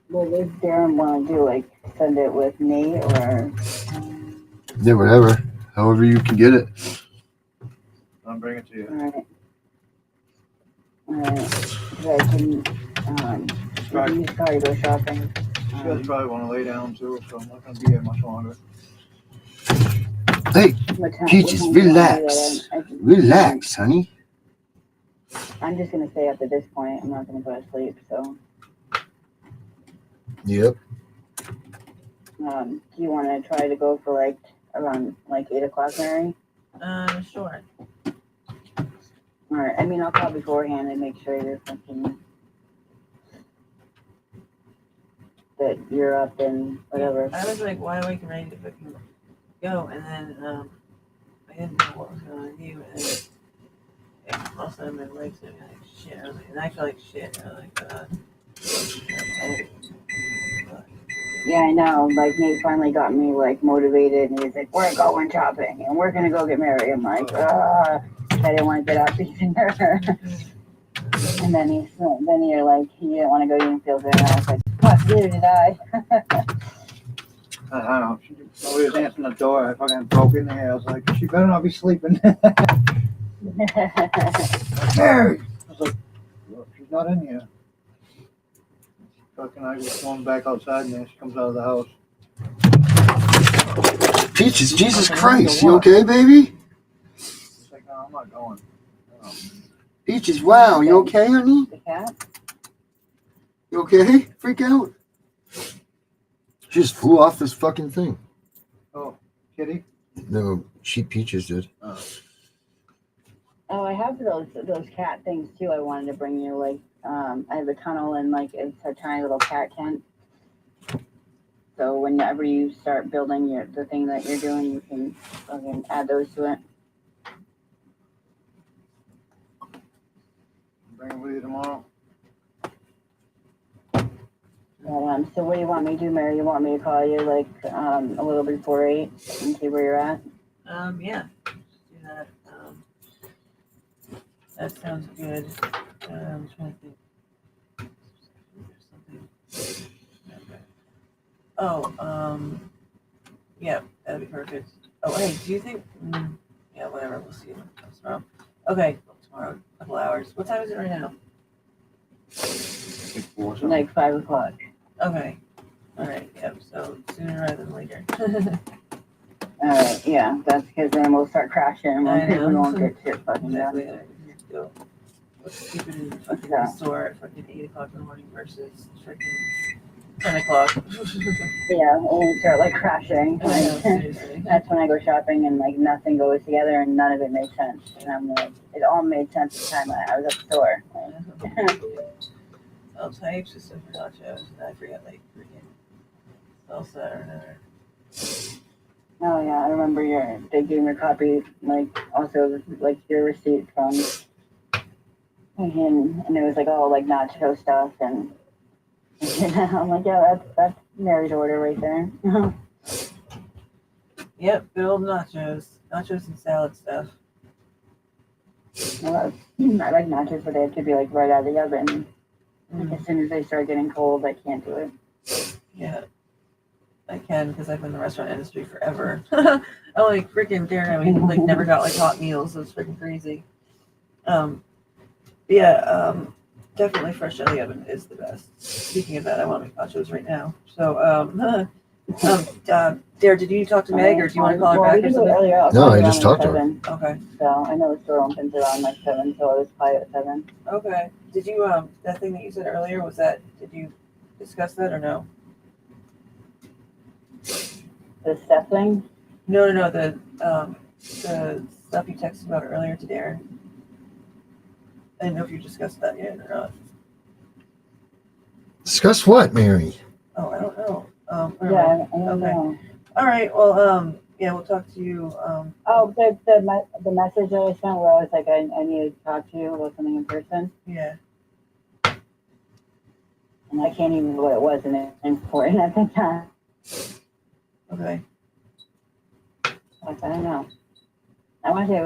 what does Darren want to do? Like, send it with me or? Yeah, whatever. However you can get it. I'll bring it to you. Alright. Because I can, you just probably go shopping. You guys probably want to lay down too, so I'm not going to be here much longer. Hey, Peaches, relax. Relax, honey. I'm just going to stay up at this point. I'm not going to go to sleep, so. Yep. Do you want to try to go for like around like 8 o'clock, Mary? Sure. All right. I mean, I'll call beforehand and make sure you're thinking that you're up and whatever. I was like wide awake and ready to fucking go, and then I didn't know what was going on with you, and then all of a sudden my legs are like shit. I was like, and I feel like shit. I was like, Yeah, I know. Like, Nate finally got me like motivated, and he's like, "We're going shopping, and we're gonna go get married." I'm like, I didn't want to get out either. And then you're like, you didn't want to go eating field there, and I was like, "Fuck, neither did I." I don't know. Nobody was answering the door. I fucking broke in there. I was like, she better not be sleeping. Mary! I was like, well, she's not in here. Fucking I was going back outside and then she comes out of the house. Peaches, Jesus Christ, you okay, baby? She's like, no, I'm not going. Peaches, wow, you okay, honey? The cat? You okay? Freak out. She just flew off this fucking thing. Oh, kitty? No, Peaches did. Oh, I have those cat things too. I wanted to bring you. Like, I have a tunnel and like it's a tiny little cat tent. So whenever you start building the thing that you're doing, you can add those to it. Bring it with you tomorrow. But, so what do you want me to do, Mary? You want me to call you like a little before 8 and see where you're at? Yeah. Let's do that. That sounds good. I'm trying to think. Yeah, that'd be perfect. Oh, hey, do you think? Yeah, whatever. We'll see you tomorrow. Okay, tomorrow, a couple hours. What time is it right now? It's like 5 o'clock. Okay. All right. Yep. So sooner rather than later. Alright, yeah, that's because then we'll start crashing and I we know. won't get shit fucking done. Exactly. Go. Let's keep it in the fucking store at fucking 8 o'clock in the morning versus freaking 10 o'clock. Yeah, when we start like crashing. I know, seriously. That's when I go shopping and like nothing goes together and none of it makes sense. And I'm like, it all made sense at the time I was at the store. All types of stuff for nachos. I forget like freaking salsa or whatever. Oh yeah, I remember they gave me a copy, like also like your receipt from him, and it was like all like nacho stuff, and I'm like, yeah, that's Mary's order right there. Yep, good old nachos and salad stuff. I like nachos, but they have to be like right out of the oven. Like, as soon as they start getting cold, I can't do it. Yeah. I can because I've been in the restaurant industry forever. I like freaking Darren. We like never got like hot meals. It was freaking crazy. Definitely fresh out of the oven is the best. Speaking of that, I want to make nachos right now. So, Dare, did you talk to Meg or do you want to call her back or something? No, I just talked to her. Okay. So I know the store opens around like 7, so it was probably at 7. Okay. Did you that thing that you said earlier did you discuss that or no? The step thing? No. The stuff you texted about earlier to Darren. I didn't know if you discussed that yet or not. Discuss what, Mary? Oh, I don't know. Yeah, I don't know. All right. Well, yeah, we'll talk to you. The message that I sent where I was like, I need to talk to you about something in person. Yeah. And I can't even remember what it was, and it's important at the time. Okay. Like, I don't know. I want to say it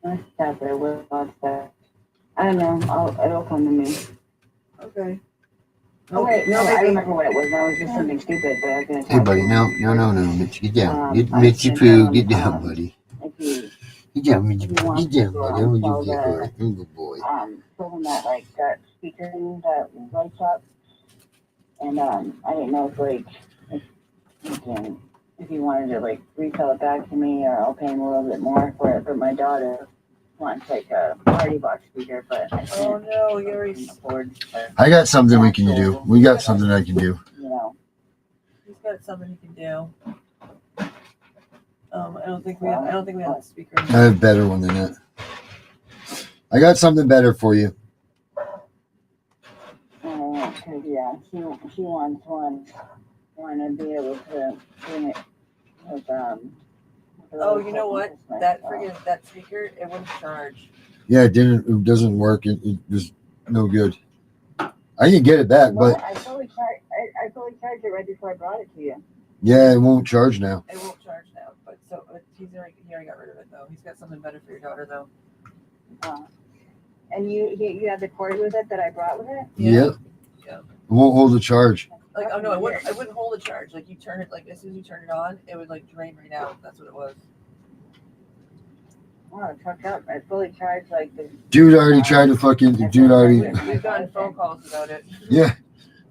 was stuff, but it was a lot of stuff. I don't know. It'll come to me. Okay. Oh wait, no, I remember what it was. That was just something stupid, but I was gonna. Hey, buddy, no, Mitch, get down. Mitchy Poo, get down, buddy. Get down, Mitchy Poo, get down, buddy. I'm gonna get hurt. I'm a good boy. Told him that like that speaker thing that lights up, and I didn't know if he wanted to like resell it back to me, or I'll pay him a little bit more for it. But my daughter wants like a party box speaker, but I can't. No, you already afford. I got something we can do. We got something I can do. You know. He's got something he can do. I don't think we have a speaker. I have a better one than that. I got something better for you. Cause yeah, she wants one. Want to be able to bring it with Oh, you know what? That speaker, it wouldn't charge. Yeah, it doesn't work. It was no good. I can get it back, but I fully charged it right before I brought it to you. yeah, it won't charge now. It won't charge now, but he already got rid of it though. He's got something better for your daughter though. And you have the cord with it that I brought with it? Yep. Yeah. It won't hold the charge. Like, oh no, it wouldn't hold a charge. Like you turn it, like as soon as you turn it on, it would like drain right out. That's what it was. Oh, it's fucked up. I fully charged like the Dude already tried to fucking. We've gotten phone calls about it. Yeah.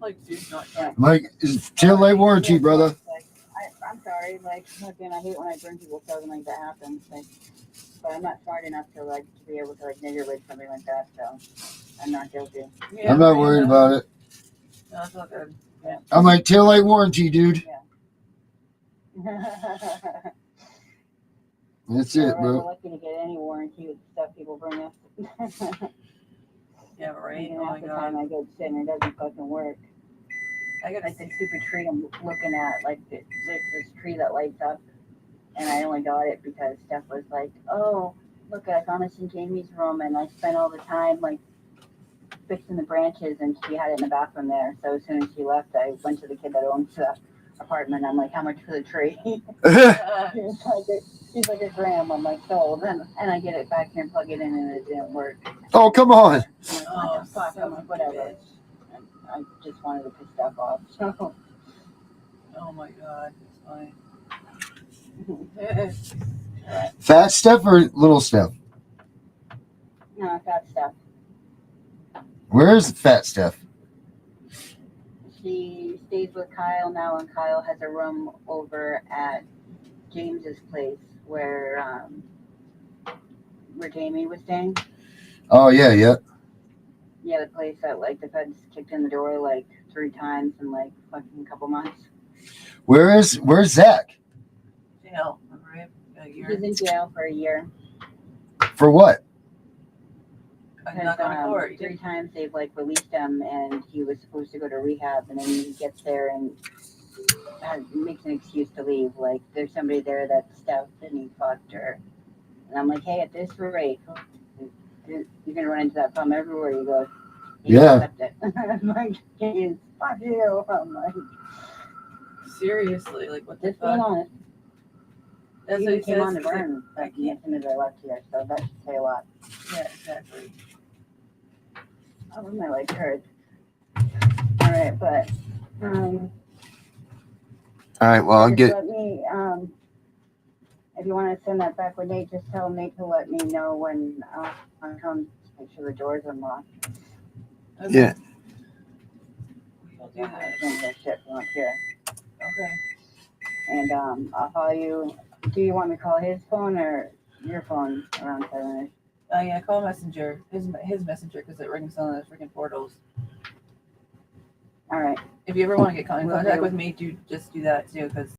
Like, dude, not. Mike, it's tail light warranty, brother. I'm sorry. Like, again, I hate when I bring people something like that happens. Like, but I'm not smart enough to be able to manipulate something like that. So I'm not guilty. I'm not worried about it. No, it's all good. Yeah. I'm like tail light warranty, dude. Yeah. That's it, We're bro. lucky to get any warranty with the stuff people bring us. Yeah, right. And half the time I go sit and it doesn't fucking work. I got like this stupid tree I'm looking at, like this tree that lights up, and I only got it because Steph was like, "Oh, look, I found this in Jamie's room," and I spent all the time like fixing the branches, and she had it in the bathroom there. So as soon as she left, I went to the kid that owns the apartment. I'm like, "How much for the tree?" She's like $1,000. I'm like, sold, and I get it back here and plug it in, and it didn't work. Oh, come on. Oh, fuck! I'm like, whatever. I just wanted to piss Steph off. So. Oh my god, it's fine. Fat Steph or little Steph? No, fat Steph. Where is Fat Steph? stays with Kyle now, and Kyle has a room over at James's place where Jamie was staying. Oh yeah, yeah. Yeah, the place that like the feds kicked in the door like 3 times in like fucking couple months. Where's Zach? Jail, right? A year. He's in jail for a year. For what? Not going to court. 3 times they've like released him, and he was supposed to go to rehab, and then he gets there and makes an excuse to leave. Like there's somebody there that's stout and he fucked her, and I'm like, hey, at this rate, you're gonna run into that problem everywhere you go. Yeah. I'm like, geez, fuck you. I'm like, seriously, like what the just being fuck? honest. That's He what he came says. on to burn like as soon as I left here, so that should say a lot. Yeah, exactly. Oh, my leg hurts. All right, but all right. Well, I'll just get. let me if you want to send that back with Nate, just tell Nate to let me know when I come to make sure the door's unlocked. Okay. Yeah. Yeah, I can't hear shit from up here. Okay. And I'll call you. Do you want me to call his phone or your phone around 7-ish? Yeah, call Messenger. His Messenger, because it rings on the freaking portals. All right. If you ever want to get in Will contact do. with me, just do that too, because